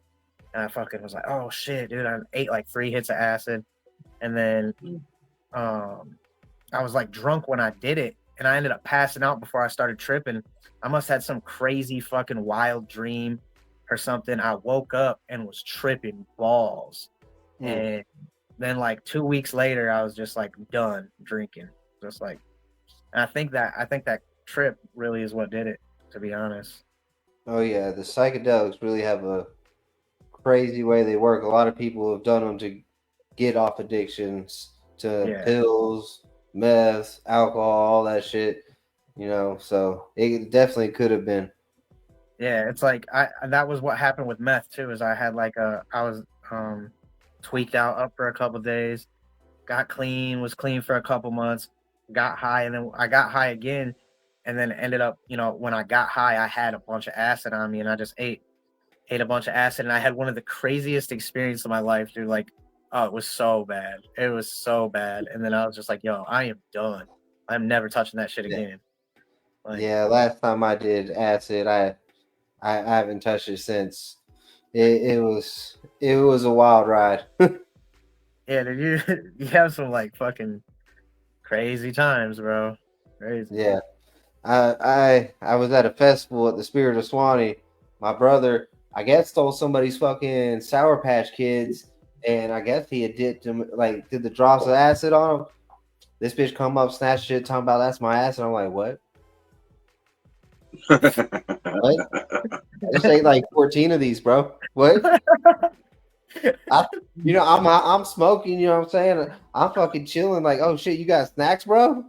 and I fucking was like, oh shit, dude, I ate like 3 hits of acid, and then I was like drunk when I did it, and I ended up passing out before I started tripping. I must have had some crazy fucking wild dream or something. I woke up and was tripping balls. And then like 2 weeks later, I was just like done drinking. Just like, and I think that trip really is what did it, to be honest. Oh yeah, the psychedelics really have a crazy way they work. A lot of people have done them to get off addictions to pills, meth, alcohol, all that shit. So it definitely could have been. Yeah, it's like that was what happened with meth too. Is I had like I was tweaked out up for a couple days, got clean, was clean for a couple months, got high, and then I got high again, and then ended up, when I got high, I had a bunch of acid on me, and I just ate a bunch of acid, and I had one of the craziest experiences of my life, dude. Like, oh, it was so bad. It was so bad. And then I was just like, yo, I am done. I'm never touching that shit again. Like, yeah, last time I did acid, I haven't touched it since. It was a wild ride. yeah, dude, you have some like fucking crazy times, bro. Crazy. Yeah. I was at a festival at the Spirit of Swanee. My brother, I guess, stole somebody's fucking Sour Patch Kids, and I guess he had did the drops of acid on him. This bitch come up, snatch shit, talking about that's my acid. I'm like, what? What? I just ate like 14 of these, bro. What? I'm smoking. You know what I'm saying? I'm fucking chilling. Like, oh shit, you got snacks, bro?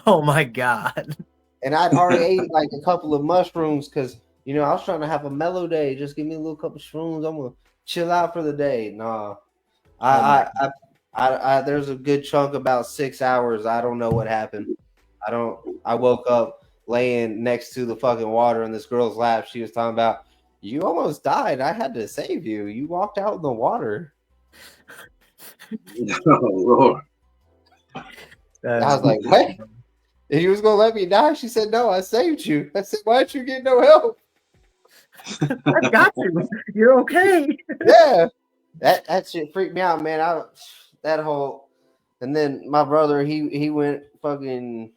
Oh my god. And I'd already ate like a couple of mushrooms because I was trying to have a mellow day. Just give me a little couple shrooms. I'm gonna chill out for the day. Nah, there's a good chunk, about 6 hours. I don't know what happened. I woke up laying next to the fucking water in this girl's lap. She was talking about, you almost died. I had to save you. You walked out in the water. Oh Lord. I was like, what? And you was gonna let me die? She said, no, I saved you. I said, why didn't you get no help? I got you. You're okay. Yeah. That shit freaked me out, man. And then my brother, he went fucking,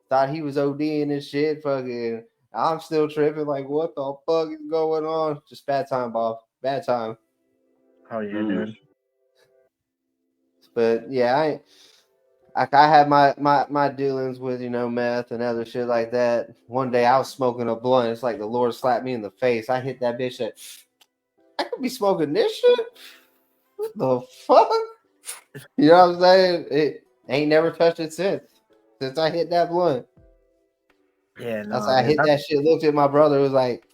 thought he was ODing and shit. Fucking, I'm still tripping. Like, what the fuck is going on? Just bad time, Bob. Bad time. Oh yeah, dude. But yeah, I had my dealings with meth and other shit like that. One day I was smoking a blunt. It's like the Lord slapped me in the face. I hit that bitch. That I could be smoking this shit. What the fuck? You know what I'm saying? It ain't never touched it since I hit that blunt. Yeah, no. I hit that shit. Looked at my brother. Was like,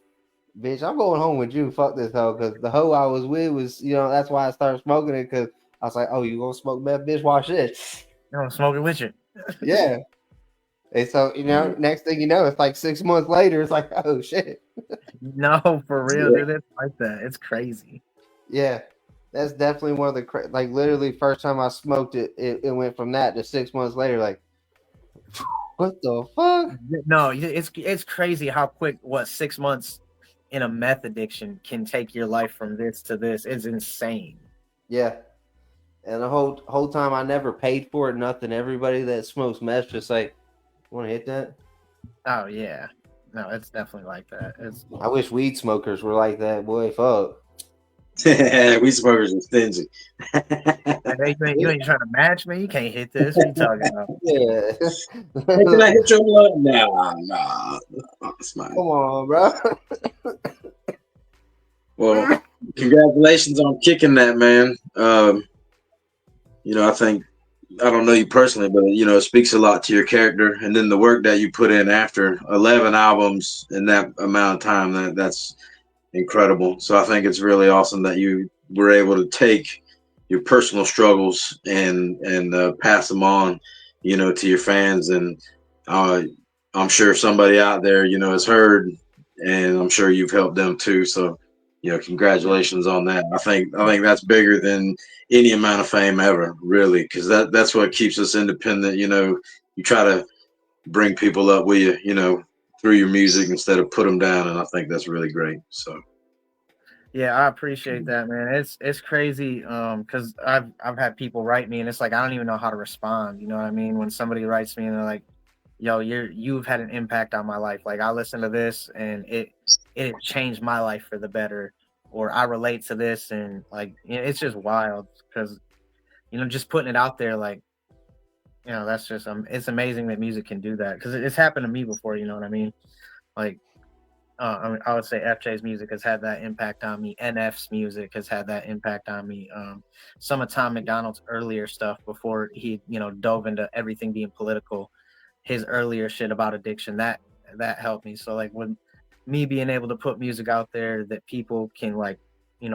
bitch, I'm going home with you. Fuck this hoe. Because the hoe I was with was, that's why I started smoking it. Because I was like, oh, you gonna smoke meth, bitch? Watch this. I'm smoking with you. Yeah. And so, next thing you know, it's like 6 months later. It's like, oh shit. No, for real, dude. It's like that. It's crazy. Yeah. That's definitely one of the like literally first time I smoked it, it went from that to 6 months later. Like, what the fuck? No, it's crazy how quick 6 months in a meth addiction can take your life from this to this. It's insane. Yeah. And the whole time I never paid for it, nothing. Everybody that smokes meth just like, want to hit that? Oh yeah. No, it's definitely like that. I wish weed smokers were like that, boy. Fuck. We smokers are stingy. You ain't trying to match me. You can't hit this. What you talking about? Yeah. Hey, can I hit your blood? Nah. Come on, bro. Well, congratulations on kicking that, man. I think, I don't know you personally, but it speaks a lot to your character, and then the work that you put in after 11 albums in that amount of time. That's incredible. So I think it's really awesome that you were able to take your personal struggles and pass them on, to your fans. And I'm sure somebody out there, has heard, and I'm sure you've helped them too. So, congratulations on that. I think that's bigger than any amount of fame ever, really, because that's what keeps us independent. You try to bring people up with you, through your music instead of put them down, and I think that's really great. So Yeah, I appreciate that, man. It's crazy, because I've had people write me, and it's like I don't even know how to respond. You know what I mean? When somebody writes me and they're like, "Yo, you've had an impact on my life. Like I listened to this and it changed my life for the better," or I relate to this, and like it's just wild because just putting it out there, like that's just it's amazing that music can do that because it's happened to me before. You know what I mean? Like I would say FJ's music has had that impact on me. NF's music has had that impact on me. Some of Tom McDonald's earlier stuff before he, dove into everything being political, his earlier shit about addiction, that helped me. So like when me being able to put music out there that people can like,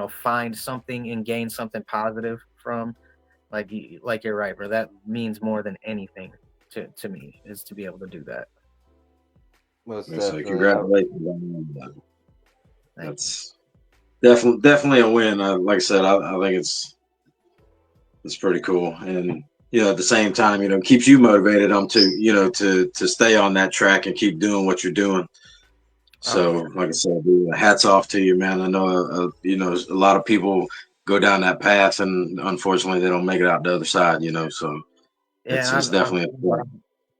find something and gain something positive from, like you're right, bro. That means more than anything to me is to be able to do that. Most so definitely. congratulations on that. That's definitely a win. Like I said, I think it's pretty cool, and at the same time, keeps you motivated to stay on that track and keep doing what you're doing. So, like I said, hats off to you, man. I know, a lot of people go down that path, and unfortunately, they don't make it out the other side. So yeah, it's definitely I've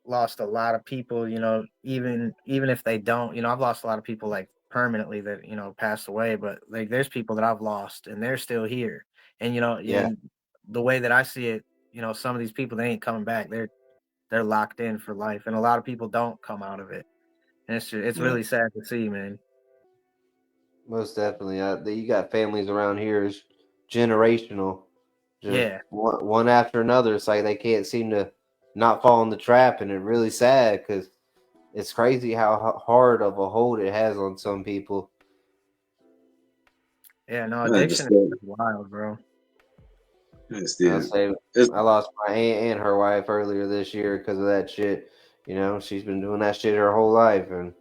lost a lot of people. Even if they don't, I've lost a lot of people like permanently that passed away. But like, there's people that I've lost, and they're still here. And and the way that I see it, some of these people, they ain't coming back. They're locked in for life, and a lot of people don't come out of it. And it's really sad to see, man. Most definitely. You got families around here is generational. Just one after another. It's like they can't seem to not fall in the trap, and it's really sad because it's crazy how hard of a hold it has on some people. Yeah, no, addiction is wild, bro. I lost my aunt and her wife earlier this year because of that shit. She's been doing that shit her whole life, and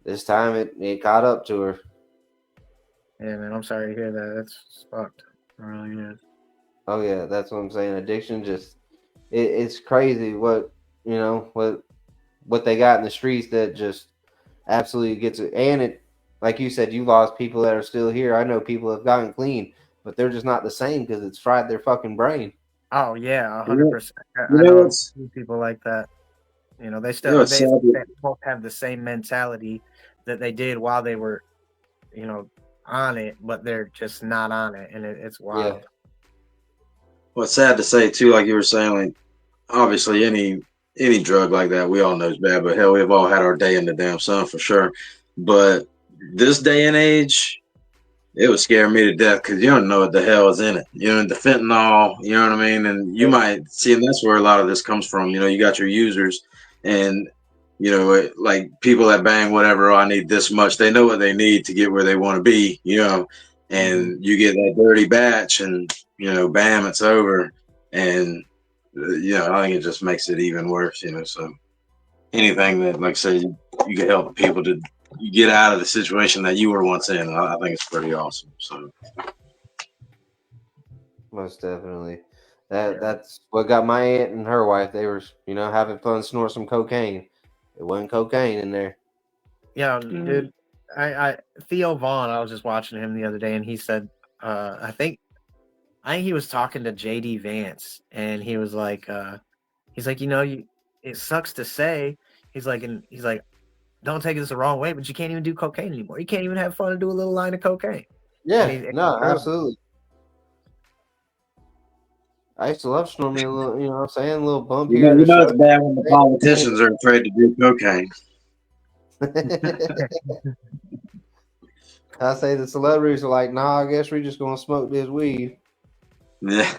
this time it caught up to her. Yeah, man, I'm sorry to hear that. That's fucked. It really is. Oh yeah, that's what I'm saying. Addiction it's crazy what they got in the streets that just absolutely gets it. And it, like you said, you lost people that are still here. I know people have gotten clean, but they're just not the same because it's fried their fucking brain. Oh yeah, 100%. I know people like that. They still they both have the same mentality that they did while they were, on it, but they're just not on it, and it's wild. Yeah. Well, it's sad to say too, like you were saying, like obviously any drug like that, we all know is bad, but hell, we've all had our day in the damn sun for sure. But this day and age, it would scare me to death because you don't know what the hell is in it. The fentanyl, you know what I mean? And you might see, and that's where a lot of this comes from. You got your users and, like people that bang whatever, I need this much. They know what they need to get where they want to be, and you get that dirty batch and, bam, it's over. And, I think it just makes it even worse, so anything that, like I say, you can help people to get out of the situation that you were once in, I think it's pretty awesome. So most definitely. That's what got my aunt and her wife. They were, having fun, snort some cocaine. It wasn't cocaine in there. Yeah, dude. Theo Vaughn, I was just watching him the other day, and he said, I think he was talking to JD Vance, and he was like, it sucks to say. He's like, don't take this the wrong way, but you can't even do cocaine anymore. You can't even have fun and do a little line of cocaine. Yeah, no, absolutely. I used to love snorting a little, what I'm saying, a little bump here. It's bad when the politicians are afraid to do cocaine. I say the celebrities are like, nah, I guess we're just gonna smoke this weed. Yeah.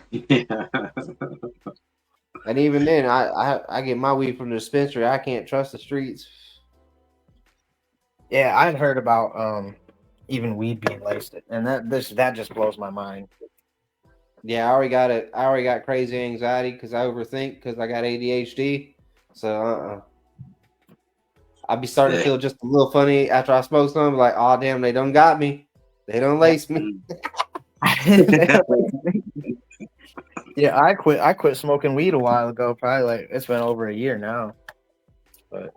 And even then, I get my weed from the dispensary. I can't trust the streets. Yeah, I'd heard about even weed being laced, and that just blows my mind. Yeah, I already got crazy anxiety because I overthink because I got ADHD. So I'd be starting to feel just a little funny after I smoke something. Like, oh damn, they done got me. They don't lace me. Yeah, I quit smoking weed a while ago. Probably like it's been over a year now. But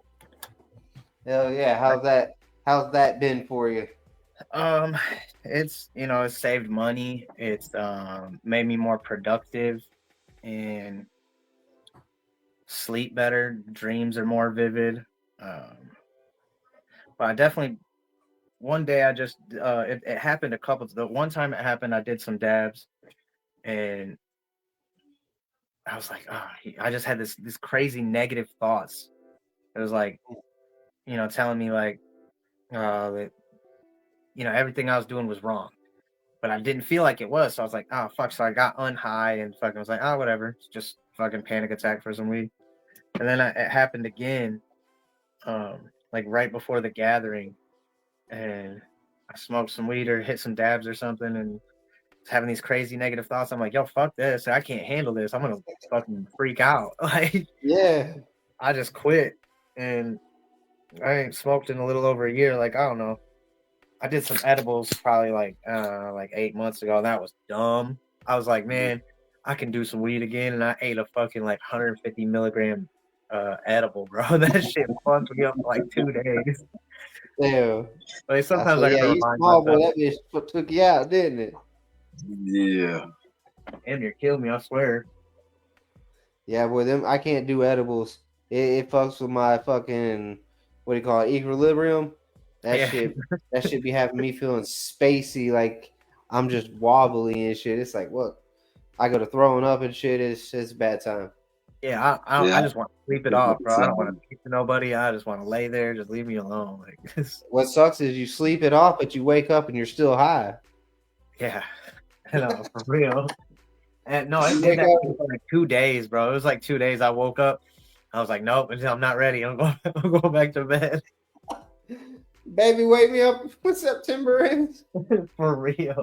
Hell yeah. How's that been for you? it's it's saved money. It's made me more productive and sleep better. Dreams are more vivid. But I definitely one day I just it happened a couple. The one time it happened, I did some dabs and I was like, I just had this crazy negative thoughts. It was like, telling me like that everything I was doing was wrong, but I didn't feel like it was. So I was like, oh fuck. So I got unhigh and fucking was like, oh whatever, it's just fucking panic attack for some weed. And then it happened again, like right before the gathering, and I smoked some weed or hit some dabs or something, and having these crazy negative thoughts. I'm like, yo, fuck this. I can't handle this. I'm gonna fucking freak out. Like, Yeah. I just quit, and I ain't smoked in a little over a year. Like, I don't know. I did some edibles probably like 8 months ago. And that was dumb. I was like, man, I can do some weed again, and I ate a fucking like 150 milligram edible, bro. That shit fucked me up for like 2 days. Damn. Like sometimes I yeah, gotta you remind small boy. myself. That bitch took you out, didn't it? Yeah. Damn near killed me, I swear. Yeah, boy. Them I can't do edibles. It fucks with my fucking what do you call it? Equilibrium. Yeah. That shit be having me feeling spacey, like I'm just wobbly and shit. It's like what I go to throwing up and shit. It's a bad time. Yeah, Yeah. I just want to sleep it off, bro. I don't want to speak to nobody. I just want to lay there, just leave me alone. Like, What sucks is you sleep it off, but you wake up and you're still high. yeah, no, for real. And no, it You did wake that up, for like 2 days, bro. It was like 2 days. I woke up, I was like, nope, I'm not ready. I'm going back to bed. baby, wake me up when September ends. For real.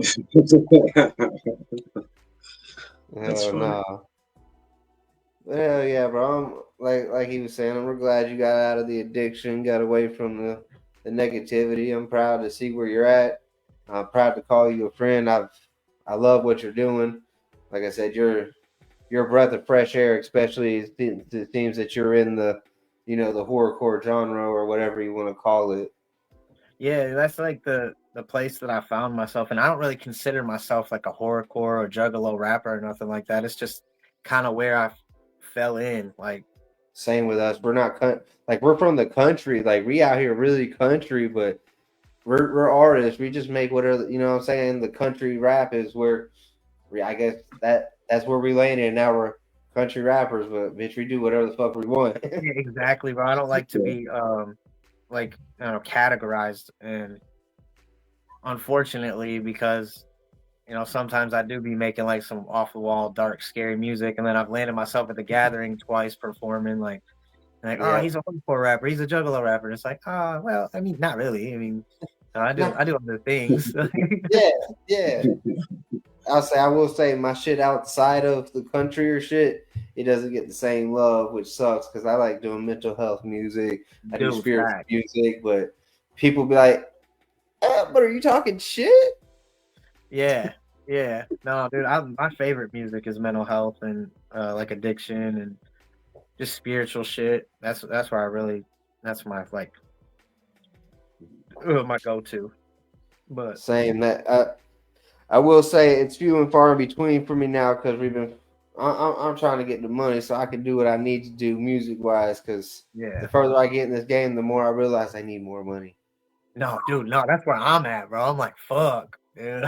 That's Hell funny. no. Hell yeah, bro. Like he was saying, I'm glad you got out of the addiction, got away from the negativity. I'm proud to see where you're at. I'm proud to call you a friend. I love what you're doing. Like I said, you're a breath of fresh air, especially it seems that you're in the the horrorcore genre or whatever you want to call it. Yeah, that's like the place that I found myself, and I don't really consider myself like a horrorcore or juggalo rapper or nothing like that. It's just kind of where I fell in. Like, Same with us. We're not like we're from the country. Like we out here really country, but we're artists. We just make whatever what I'm saying. The country rap is where I guess that's where we landed. Now we're country rappers, but bitch, we do whatever the fuck we want. yeah, exactly, bro. I don't like to be like categorized, and unfortunately, because sometimes I do be making like some off the wall, dark, scary music, and then I've landed myself at the gathering twice performing like, oh, Yeah. he's a hardcore rapper, he's a juggalo rapper. It's like, oh, well, I mean, not really. I mean, I do other things. yeah. I will say my shit outside of the country or shit, it doesn't get the same love, which sucks because I like doing mental health music. I do Dude, spiritual fact. music, but people be like, but are you talking shit? Yeah. No, dude, my favorite music is mental health and like addiction and just spiritual shit. That's where I really that's my like my go-to. But Same that I will say it's few and far in between for me now because I'm trying to get the money so I can do what I need to do music wise. Because yeah, the further I get in this game, the more I realize I need more money. no, dude, no, that's where I'm at, bro. I'm like, fuck, dude,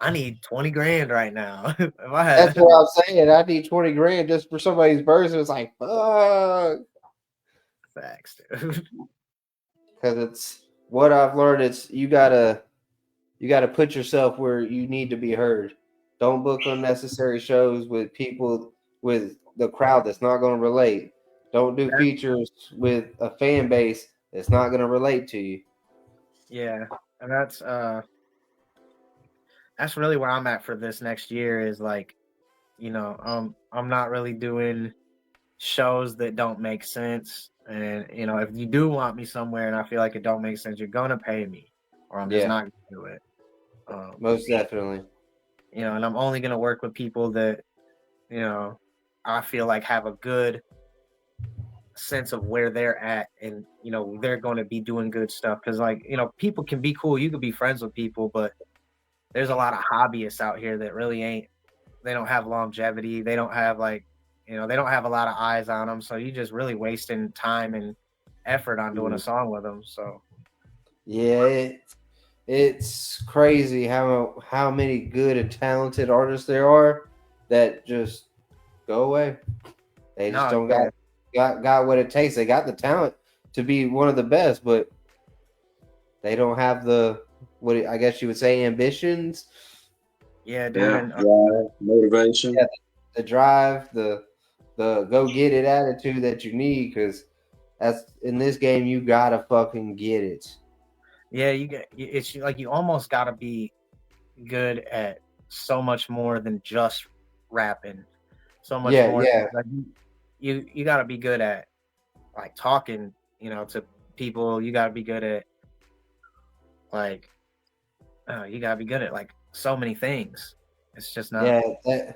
I need 20 grand right now. If I That's had, what I'm saying. I need 20 grand just for somebody's birth. It's like fuck. facts, dude. Because it's what I've learned. It's you gotta put yourself where you need to be heard. Don't book unnecessary shows with people with the crowd that's not going to relate. Don't do features with a fan base that's not going to relate to you. Yeah, and that's really where I'm at for this next year. Is like, I'm not really doing shows that don't make sense. And if you do want me somewhere and I feel like it don't make sense, you're gonna pay me, or I'm just Yeah. not gonna do it. Most definitely. You know, and I'm only gonna work with people that, you know, I feel like have a good sense of where they're at, and you know, they're going to be doing good stuff. Because, like, you know, people can be cool, you could be friends with people, but there's a lot of hobbyists out here that really ain't. They don't have longevity. They don't have, like, you know, they don't have a lot of eyes on them. So you just really wasting time and effort on doing a song with them. So Yeah, it's crazy how many good and talented artists there are that just go away. They just no, don't yeah, got what it takes. They got the talent to be one of the best, but they don't have the what I guess you would say ambitions. yeah, dude, Yeah, and motivation. Yeah, the drive, the go get it attitude that you need, because that's in this game you gotta fucking get it. yeah, you get it's like you almost got to be good at so much more than just rapping. So much Yeah, more. yeah, Like you got to be good at, like, talking, you know, to people. You got to be good at, like, you got to be good at, like, so many things. It's just not. yeah.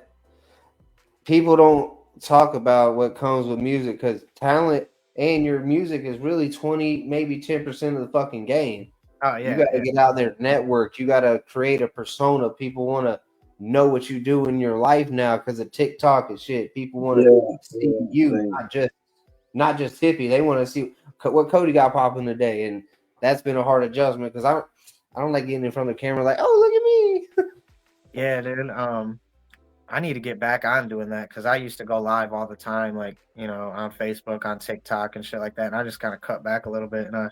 People don't talk about what comes with music, because talent and your music is really 20, maybe 10% of the fucking game. Oh You yeah, got to get out there, network. You got to create a persona. People want to know what you do in your life now because of TikTok and shit. People want to see you, Same. not just Hippie. They want to see what Cody got popping today, and that's been a hard adjustment because I don't like getting in front of the camera like, oh, look at me. yeah, dude. I need to get back on doing that, because I used to go live all the time, like, you know, on Facebook, on TikTok, and shit like that. And I just kind of cut back a little bit, and I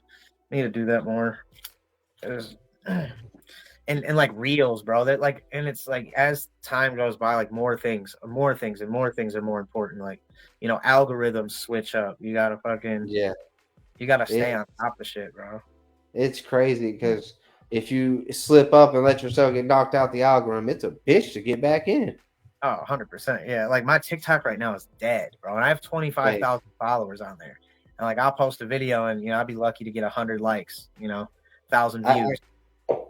need to do that more. And like reels, bro. That, like, and it's like as time goes by, like more things, and more things are more important. Like, you know, algorithms switch up. You gotta fucking, Yeah, you gotta stay it, on top of shit, bro. it's crazy because if you slip up and let yourself get knocked out the algorithm, it's a bitch to get back in. Oh, 100%. Yeah. Like my TikTok right now is dead, bro. And I have 25,000 followers on there. And like I'll post a video and, you know, I'll be lucky to get 100 likes, you know, 1,000 I, views.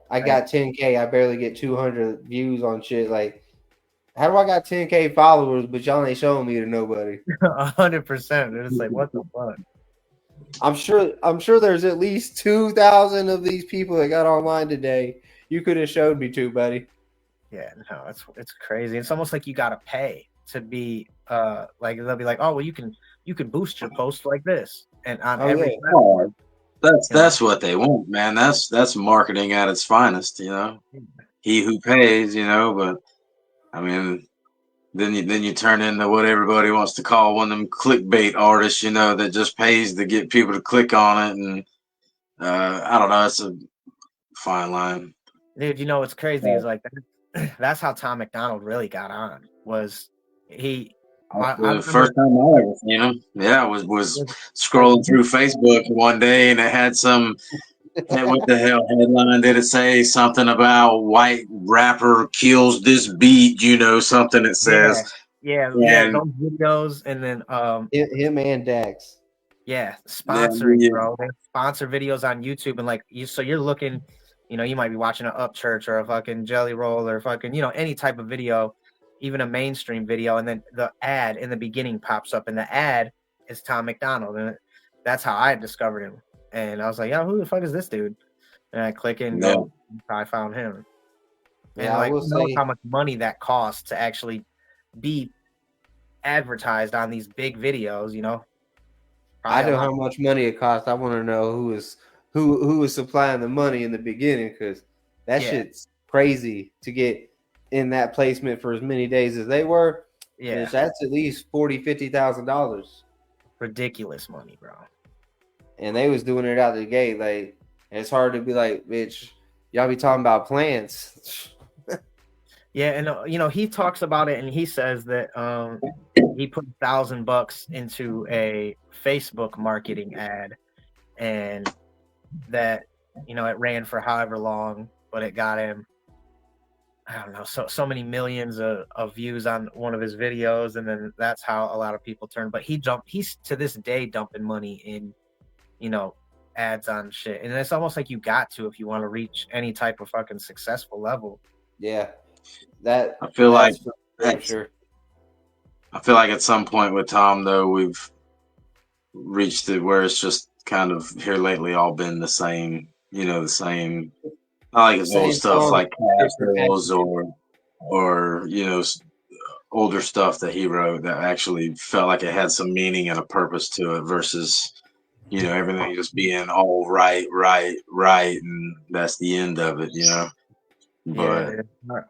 I got 10K. I barely get 200 views on shit. Like, how do I got 10K followers, but y'all ain't showing me to nobody? 100%. It's like, what the fuck? I'm sure there's at least 2,000 of these people that got online today. You could have showed me to, buddy. Yeah, no, it's crazy. It's almost like you gotta pay to be like they'll be like, oh well, you can boost your post like this, and on Oh every yeah, Oh, that's you know, that's what they want, man. That's marketing at its finest, you know. He who pays, you know. But I mean, then you turn into what everybody wants to call one of them clickbait artists, you know, that just pays to get people to click on it, and I don't know. It's a fine line. dude. You know what's crazy is like that's how Tom McDonald really got on. Was he? I The remember first time I ever seen him, yeah, was scrolling through Facebook one day, and it had some. What the hell headline did it say? Something about white rapper kills this beat, you know, something it says. yeah, And those videos, and then him and Dax. yeah, yeah, sponsoring, bro. They sponsor videos on YouTube, and like you, so you're looking, you know, you might be watching an Upchurch or a fucking Jelly Roll or fucking, you know, any type of video, even a mainstream video, and then the ad in the beginning pops up, and the ad is Tom McDonald, and that's how I discovered him. And I was like, yeah, who the fuck is this dude? And I click and yeah. go, I found him. And Yeah, I like, will who knows say how much money that costs to actually be advertised on these big videos, you know? I Probably a know lot. how much money it costs. I want to know who was supplying the money in the beginning, because that Yeah, shit's crazy to get in that placement for as many days as they were. yeah. Bitch, that's at least $40,000-$50,000, Ridiculous money, bro. and they was doing it out the gate. Like, it's hard to be like, bitch, y'all be talking about plants. Yeah, and you know, he talks about it, and he says that he put $1,000 into a Facebook marketing ad, and that, you know, it ran for however long, but it got him, I don't know, so many millions of views on one of his videos, and then that's how a lot of people turn. But he's to this day dumping money in, you know, ads on shit, and it's almost like you got to if you want to reach any type of fucking successful level. Yeah, I feel like that's for damn at, sure. I feel like at some point with Tom though we've reached it where it's just kind of here lately all been the same, the same. I like his old Same stuff song, like different Castles message. or older stuff that he wrote that actually felt like it had some meaning and a purpose to it versus everything just being all right, right, right, and that's the end of it. But Yeah,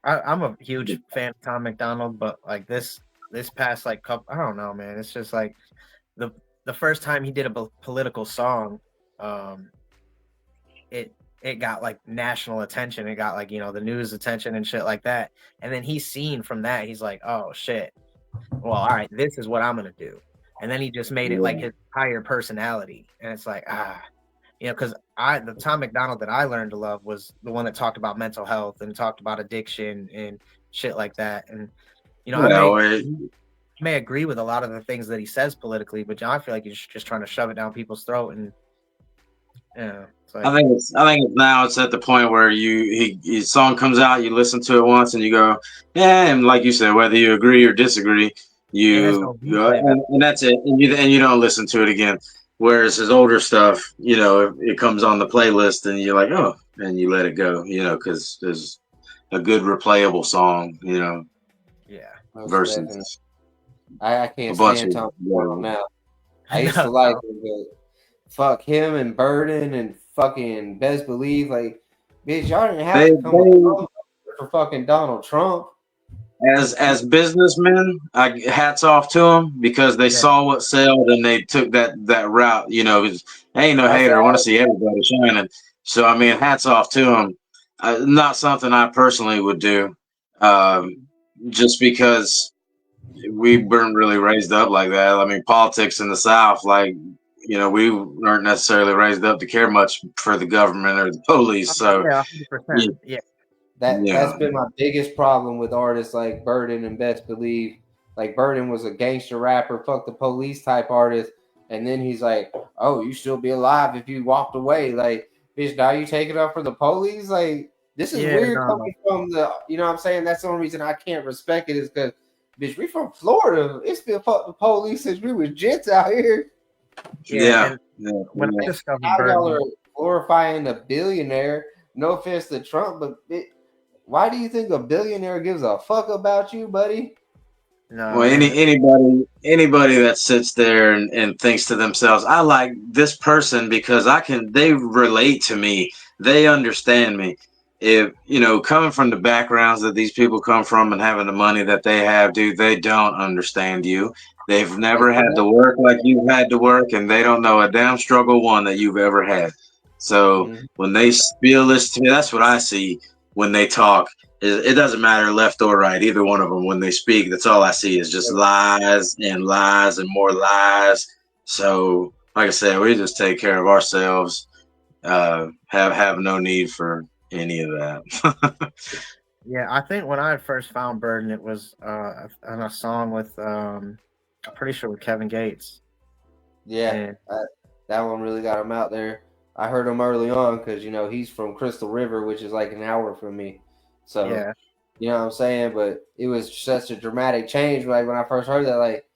I'm a huge fan of Tom McDonald, but like this past like couple, I don't know, man. It's just like the first time he did a political song, um, it got like national attention. It got like the news attention and shit like that. And then he's seen from that, he's like, oh shit, well, all right, this is what I'm gonna do. And then he just made it like his entire personality, and it's like because the Tom McDonald that I learned to love was the one that talked about mental health and talked about addiction and shit like that. And I may agree with a lot of the things that he says politically, but I feel like he's just trying to shove it down people's throat. And it's like, I think it's now it's at the point where his song comes out, you listen to it once, and you go, yeah, and like you said, whether you agree or disagree, and that's it, and you don't listen to it again. Whereas his older stuff, it comes on the playlist, and you're like, oh, and you let it go, because there's a good replayable song, yeah, versus I can't a bunch stand of Tom McDonald now. I used to like him, but fuck him and Burden and fucking Best Believe. Like, bitch, y'all didn't have to come up for fucking Donald Trump. As businessmen, hats off to them because they saw what sold and they took that route. Ain't no hater. I want to see everybody shining. So I mean, hats off to them. Not something I personally would do, just because we weren't really raised up like that. I mean, politics in the South, like we weren't necessarily raised up to care much for the government or the police. So yeah, 100%. Yeah. That's been my biggest problem with artists like Burden and Best Believe. Like Burden was a gangster rapper, fuck the police type artist, and then he's like, "Oh, you still be alive if you walked away." Like, bitch, now you take it up for the police? Like, this is weird coming from the. You know what I'm saying? That's the only reason I can't respect it is because, bitch, we from Florida. It's been fuck the police since we was jits out here. Yeah. When I discovered y'all are glorifying a billionaire. No offense to Trump, but why do you think a billionaire gives a fuck about you, buddy? No. Well, anybody that sits there and thinks to themselves, I like this person because they relate to me. They understand me. If, coming from the backgrounds that these people come from and having the money that they have, dude, they don't understand you. They've never had to work like you've had to work, and they don't know a damn struggle one that you've ever had. So when they spill this to me, that's what I see when they talk. It doesn't matter left or right, either one of them. When they speak, that's all I see is just lies and lies and more lies. So, like I said, we just take care of ourselves. Have no need for any of that. Yeah, I think when I first found Burden, it was on a song with I'm pretty sure with Kevin Gates. Yeah, that one really got him out there. I heard him early on because he's from Crystal River, which is like an hour from me. So you know what I'm saying? But it was such a dramatic change. Like when I first heard that, like,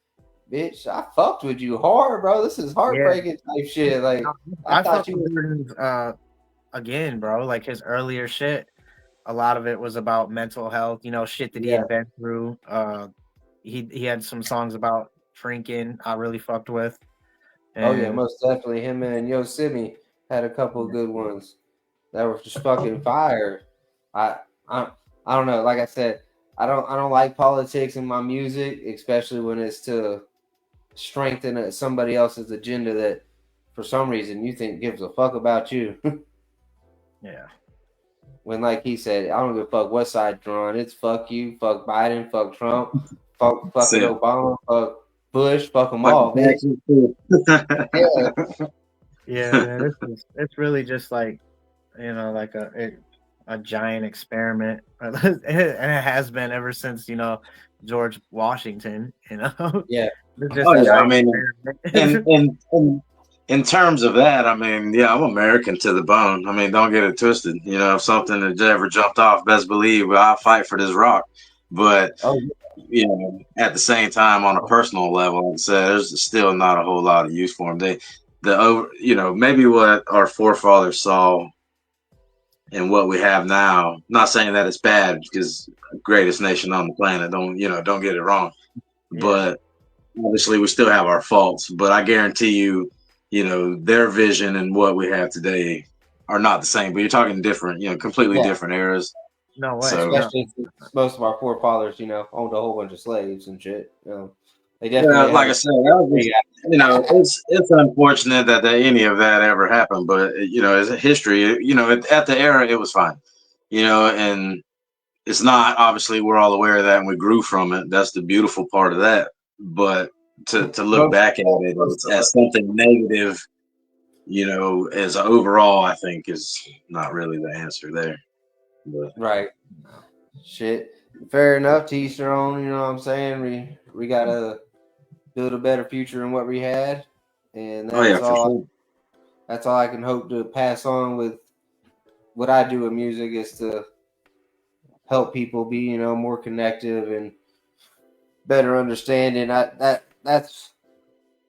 bitch, I fucked with you hard, bro. This is heartbreaking type shit. Like I thought you were again, bro. Like his earlier shit, a lot of it was about mental health. Shit that he had been through. He had some songs about drinking. I really fucked with. And most definitely. Him and Yosemite had a couple of good ones that were just fucking fire. I don't know. Like I said, I don't like politics in my music, especially when it's to strengthen somebody else's agenda that, for some reason, you think gives a fuck about you. Yeah. When, like he said, I don't give a fuck what side you're on. It's fuck you, fuck Biden, fuck Trump, fuck fucking Obama, fuck Bush, fuck them all. Yeah, it's really just like, like a giant experiment, and it has been ever since George Washington. Yeah. I mean, and in terms of that, I mean, yeah, I'm American to the bone. I mean, don't get it twisted. You know, if something had ever jumped off, best believe I'll fight for this rock. But Oh, you know, at the same time, on a personal level, like I said, there's still not a whole lot of use for them. You know, maybe what our forefathers saw and what we have now. Not saying that it's bad because greatest nation on the planet. Don't get it wrong. Yeah. But obviously, we still have our faults. But I guarantee you, you know, their vision and what we have today are not the same. But you're talking different, you know, completely yeah. different eras. No way. So, No. Especially since most of our forefathers, you know, owned a whole bunch of slaves and shit. You know, they yeah, definitely like had I said, that was just, you know, it's unfortunate that any of that ever happened. But you know, as a history, you know, at the era, it was fine. You know, and it's not obviously we're all aware of that and we grew from it. That's the beautiful part of that. But to look most, back at it as something negative, you know, as overall, I think is not really the answer there. But right. Shit. Fair enough. To each their own. You know what I'm saying? We gotta build a better future than what we had, and oh yeah, for sure. that's all I can hope to pass on with what I do with music is to help people be, you know, more connective and better understanding. That's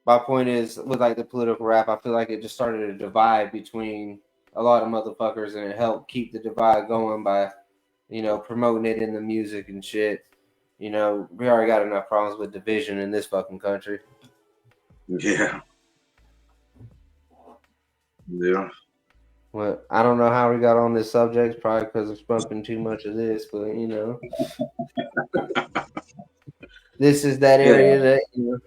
my point is with like the political rap, I feel like it just started a divide between a lot of motherfuckers, and it helped keep the divide going by, you know, promoting it in the music and shit. You know, we already got enough problems with division in this fucking country. Yeah. Yeah. Well, I don't know how we got on this subject, probably because I'm smoking too much of this, but you know, this is that area Yeah. that, you know,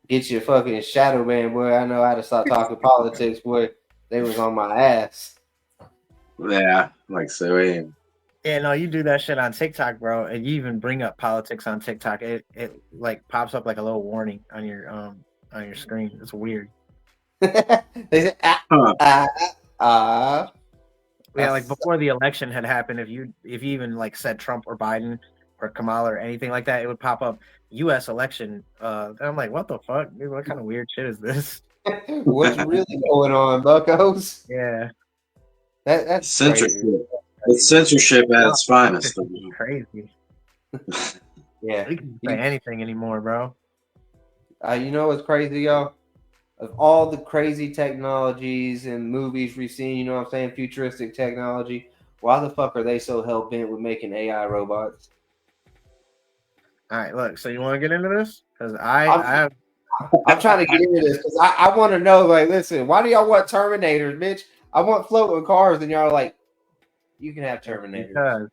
get your fucking shadow man, boy. I know how to start talking politics, boy. They was on my ass. Yeah. Like so. Yeah, no, you do that shit on TikTok, bro, and you even bring up politics on TikTok. It like pops up like a little warning on your screen. It's weird. They said, Huh. Yeah, like before the election had happened, if you even like said Trump or Biden or Kamala or anything like that, it would pop up U.S. election. And I'm like, what the fuck? Dude, what kind of weird shit is this? What's really going on, Buckos? Yeah, That's Censorship. crazy. It's censorship at its finest. crazy. Yeah. We can say anything anymore, bro. You know what's crazy, y'all? Of all the crazy technologies and movies we've seen, you know what I'm saying, futuristic technology, why the fuck are they so hell bent with making AI robots? All right, look. So you want to get into this? Because I'm trying to get into this because I want to know, like, listen, why do y'all want Terminators, bitch? I want floating cars, and y'all are like, you can have Terminators. Because,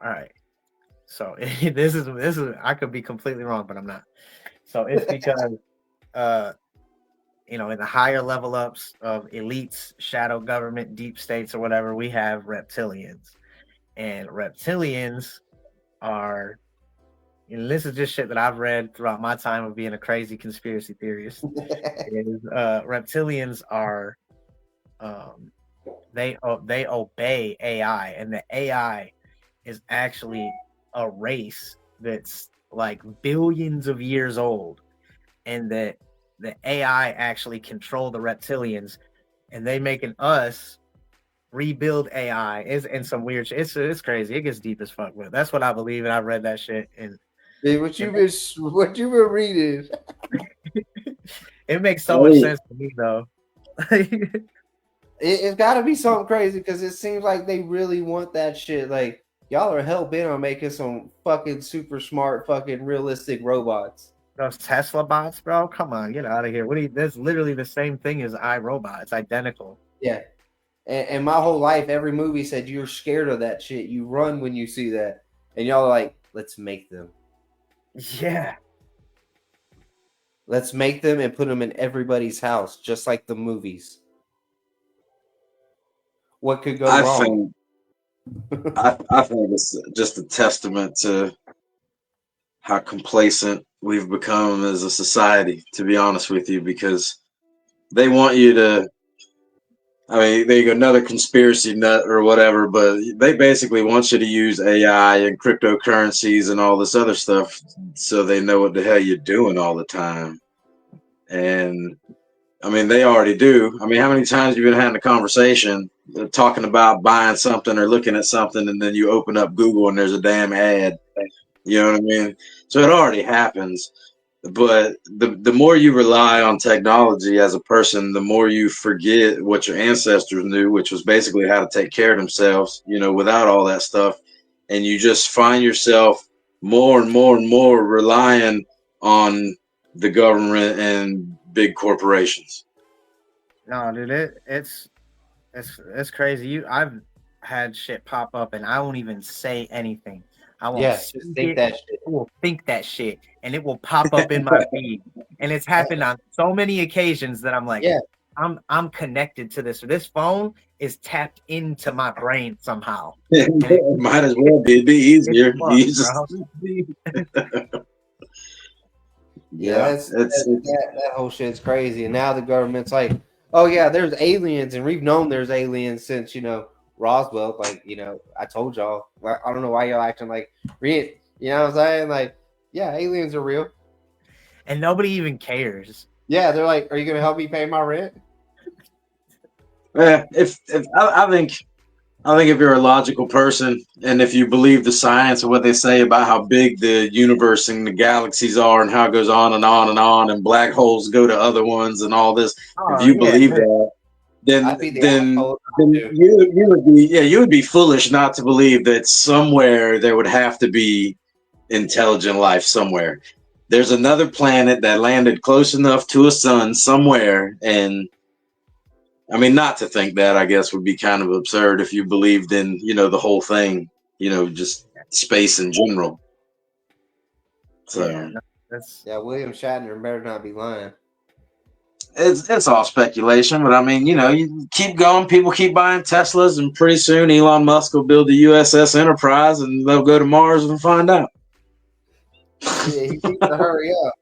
all right. So this is I could be completely wrong, but I'm not. So it's because you know, in the higher level ups of elites, shadow government, deep states, or whatever, we have reptilians. And reptilians are, and this is just shit that I've read throughout my time of being a crazy conspiracy theorist. Reptilians are they obey AI, and the AI is actually a race that's like billions of years old, and that the AI actually control the reptilians, and they making us rebuild AI. And some weird shit. It's crazy. It gets deep as fuck. But that's what I believe, and I read that shit. And Hey, what you been reading? it makes so much sense to me, though. It's got to be something crazy because it seems like they really want that shit. Like, y'all are hell bent on making some fucking super smart, fucking realistic robots. Those Tesla bots, bro. Come on, get out of here. That's literally the same thing as iRobot. It's identical. Yeah. And my whole life, every movie said you're scared of that shit. You run when you see that. And y'all are like, let's make them. Yeah. Let's make them and put them in everybody's house, just like the movies. What could go wrong? I think it's just a testament to how complacent we've become as a society, to be honest with you, because they want you to, I mean, there you go, another conspiracy nut or whatever, but they basically want you to use AI and cryptocurrencies and all this other stuff so they know what the hell you're doing all the time. And I mean, they already do. I mean, how many times have you been having a conversation talking about buying something or looking at something, and then you open up Google and there's a damn ad? You know what I mean? So it already happens. But the more you rely on technology as a person, the more you forget what your ancestors knew, which was basically how to take care of themselves, without all that stuff. And you just find yourself more and more and more relying on the government and big corporations. No, dude, it's crazy. I've had shit pop up and I won't even say anything. I won't Yes, just think that shit. I will think that shit and it will pop up in my feed. And it's happened on so many occasions that I'm like, Yeah. I'm connected to this. This phone is tapped into my brain somehow. Might as well be. It'd be easier. Yeah, that whole shit's crazy. And now the government's like, oh yeah, there's aliens, and we've known there's aliens since Roswell. Like, I told y'all. I don't know why y'all acting like real. You know what I'm saying? Like, yeah, aliens are real. And nobody even cares. Yeah, they're like, are you gonna help me pay my rent? Yeah, I think if you're a logical person and if you believe the science and what they say about how big the universe and the galaxies are and how it goes on and on and on and black holes go to other ones and all this, if you believe that, then you would be foolish not to believe that somewhere there would have to be intelligent life somewhere. There's another planet that landed close enough to a sun somewhere, and I mean, not to think that, I guess, would be kind of absurd if you believed in, the whole thing, just space in general. So yeah, William Shatner better not be lying. It's all speculation, but I mean, you keep going. People keep buying Teslas, and pretty soon Elon Musk will build the USS Enterprise, and they'll go to Mars and find out. Yeah, he needs to hurry up.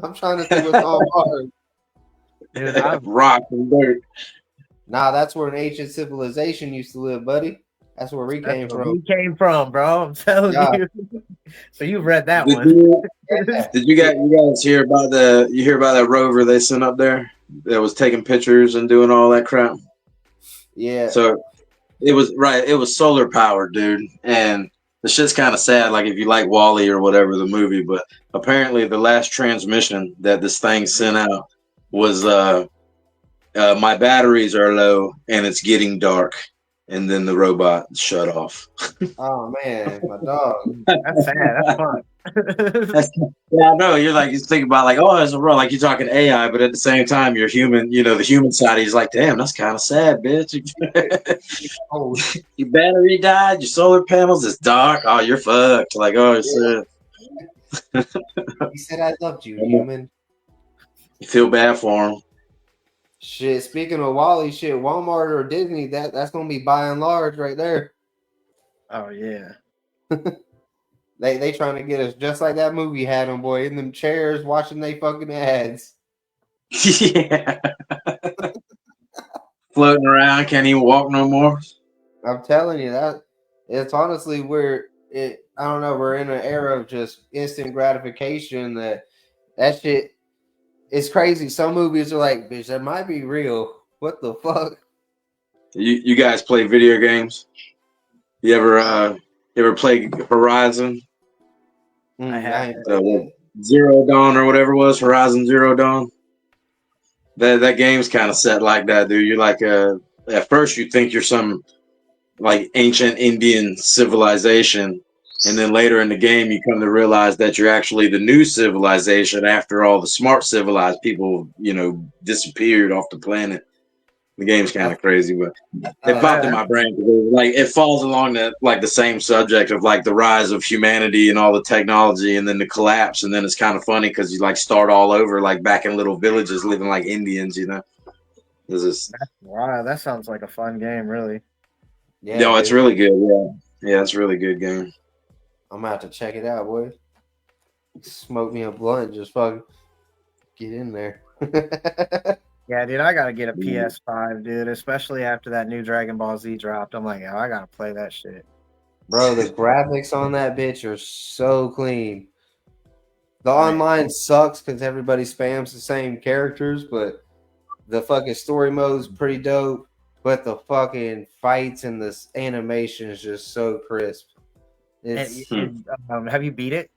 I'm trying to think what's on Mars. Dude, rock and dirt. Nah, that's where an ancient civilization used to live, buddy. That's where we came from. We came from, bro. I'm telling you. So you've read that one. Did you guys hear about that rover they sent up there that was taking pictures and doing all that crap? Yeah. So it was solar powered, dude. And the shit's kind of sad, like if you like WALL-E or whatever, the movie, but apparently the last transmission that this thing sent out was my batteries are low and it's getting dark, and then the robot shut off. Oh man, my dog. That's sad. That's fun. Yeah, I know. You think about like, oh, it's a robot, like you're talking AI, but at the same time, you're human. The human side is like, damn, that's kind of sad, bitch. Your battery died. Your solar panels is dark. Oh, you're fucked. Like, oh, shit. He said, "I loved you, human." You feel bad for him. Shit, speaking of WALL-E, shit, Walmart or Disney, that's gonna be by and large right there. Oh yeah. They trying to get us just like that movie had them, boy, in them chairs watching they fucking ads. Yeah. Floating around, can't even walk no more. I'm telling you, that it's honestly I don't know, we're in an era of just instant gratification that shit. It's crazy. Some movies are like, bitch, that might be real. What the fuck? You guys play video games? You ever play Horizon? I have. Zero Dawn or whatever it was, Horizon Zero Dawn. That game's kind of set like that, dude. You're like at first you think you're some like ancient Indian civilization. And then later in the game, you come to realize that you're actually the new civilization after all the smart civilized people, disappeared off the planet. The game's kind of crazy, but it popped in my brain because like it falls along the same subject of like the rise of humanity and all the technology, and then the collapse, and then it's kind of funny because you like start all over like back in little villages living like Indians, Wow, that sounds like a fun game, really. Yeah, no, it's really good. Yeah, it's a really good game. I'm gonna have to check it out, boy. Smoke me a blunt, just fucking get in there. Yeah, dude, I gotta get a PS5, dude. Especially after that new Dragon Ball Z dropped. I'm like, I gotta play that shit. Bro, the graphics on that bitch are so clean. The online sucks because everybody spams the same characters, but The fucking story mode's pretty dope, but the fucking fights and this animation is just so crisp. It's Have you beat it?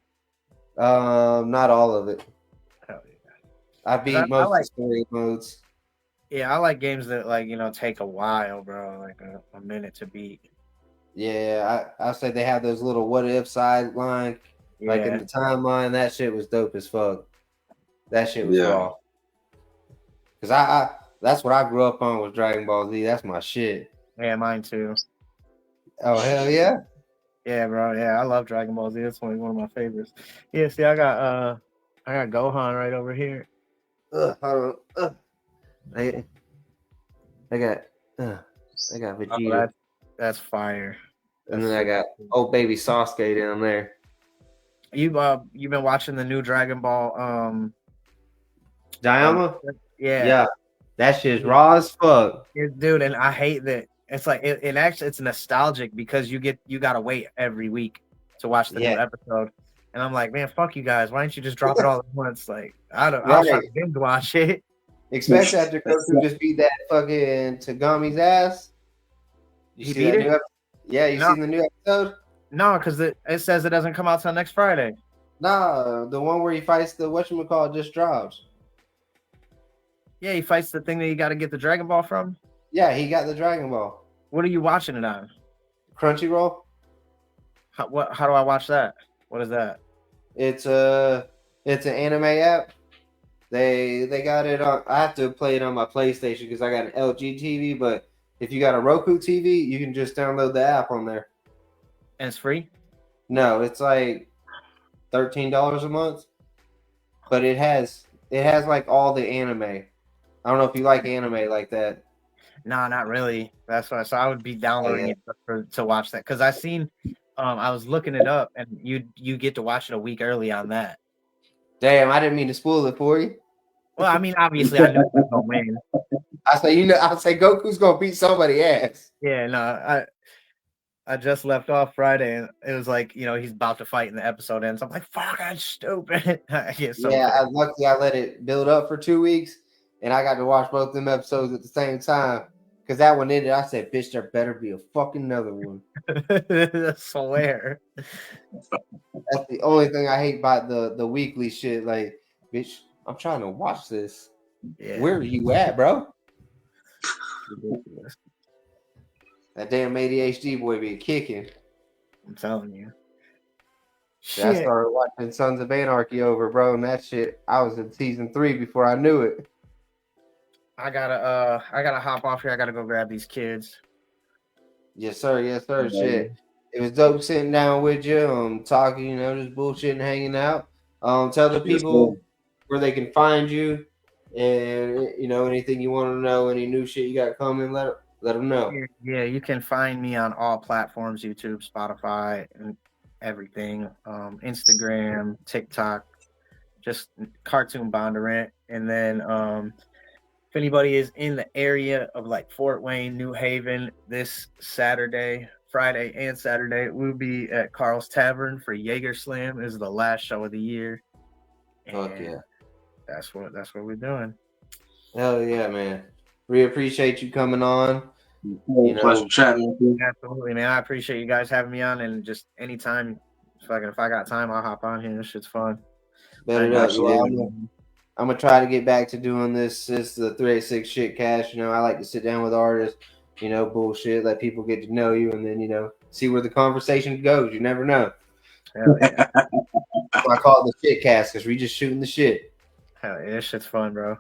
not all of it. Hell yeah. I 'Cause beat I most of like the story modes. Yeah, I like games that like take a while, bro, like a minute to beat. Yeah, I say they have those little what if sideline, like in Yeah, the timeline. That shit was dope as fuck. That shit was Yeah. raw. Cause I that's what I grew up on was Dragon Ball Z. That's my shit. yeah, mine too. Oh hell yeah! Yeah, bro. Yeah, I love Dragon Ball Z. That's one of my favorites. Yeah, see, I got Gohan right over here. Hold on. I got Oh, Vegeta, that's fire. and then I got old baby Sasuke down there. You've been watching the new Dragon Ball Diama? yeah. That shit's raw as fuck. Dude, and I hate that it's like it actually it's nostalgic because you gotta wait every week to watch the new episode. And I'm like, man, fuck you guys. Why don't you just drop it all at once? Like, I'll try to binge watch it. Especially after Goku just beat that fucking Tagami's ass. He beat it? Yeah, you seen the new episode? No, because it says it doesn't come out till next Friday. Nah, the one where he fights the whatchamacallit just drops. Yeah, he fights the thing that you got to get the Dragon Ball from. Yeah, he got the Dragon Ball. What are you watching it on? Crunchyroll. How do I watch that? What is that? It's an anime app. They got it on. I have to play it on my PlayStation because I got an LG TV. But if you got a Roku TV, you can just download the app on there. And it's free? No, it's like $13 a month. But it has like all the anime. I don't know if you like anime like that. No, not really. That's why. So I would be downloading it to watch that because I seen. I was looking it up, and you get to watch it a week early on that. Damn, I didn't mean to spoil it for you. Well, I mean, obviously, I knew he was gonna win. I say Goku's gonna beat somebody's ass. Yeah, no, I just left off Friday, and it was like he's about to fight, and the episode ends. I'm like, fuck, that's stupid. Luckily I let it build up for 2 weeks, and I got to watch both them episodes at the same time. Because that one ended, I said, bitch, there better be a fucking another one. I swear. That's the only thing I hate about the weekly shit. Like, bitch, I'm trying to watch this. Yeah. Where are you at, bro? That damn ADHD boy be kicking. I'm telling you. I started watching Sons of Anarchy over, bro, and that shit, I was in season 3 before I knew it. I gotta hop off here. I gotta go grab these kids. Yes, sir. Yes, sir. Mm-hmm. Shit. It was dope sitting down with you, talking, just bullshitting, hanging out. Tell the people where they can find you, and anything you want to know, any new shit you got coming, let them know. Yeah, you can find me on all platforms: YouTube, Spotify, and everything. Instagram, TikTok, just Cartoon Bondurant, and then if anybody is in the area of like Fort Wayne, New Haven, this Friday and Saturday, we'll be at Carl's Tavern for Jaeger Slam. This is the last show of the year. Fuck yeah. That's what we're doing. Hell yeah, man. We appreciate you coming on. Pleasure chatting with you. Absolutely, man. I appreciate you guys having me on, and just anytime, if I got time, I'll hop on here. This shit's fun. I'm gonna try to get back to doing this. This the 386 shit cash. I like to sit down with artists, bullshit, let people get to know you, and then see where the conversation goes. You never know. Hell yeah. I call it the shit cast because we just shooting the shit. Hell yeah, this shit's fun, bro.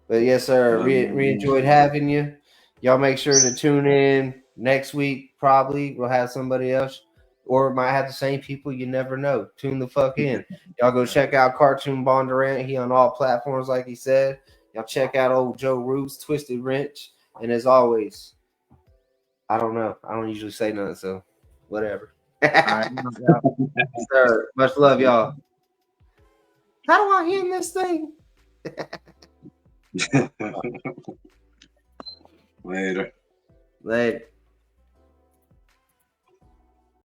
But yes, sir. We enjoyed having you. Y'all make sure to tune in next week. Probably we'll have somebody else. Or might have the same people. You never know. Tune the fuck in. Y'all go check out Cartoon Bondurant. He on all platforms, like he said. Y'all check out old Joe Roots, Twisted Wrench. And as always, I don't know. I don't usually say nothing, so whatever. All right. Sir, much love, y'all. How do I end this thing? Later. Later.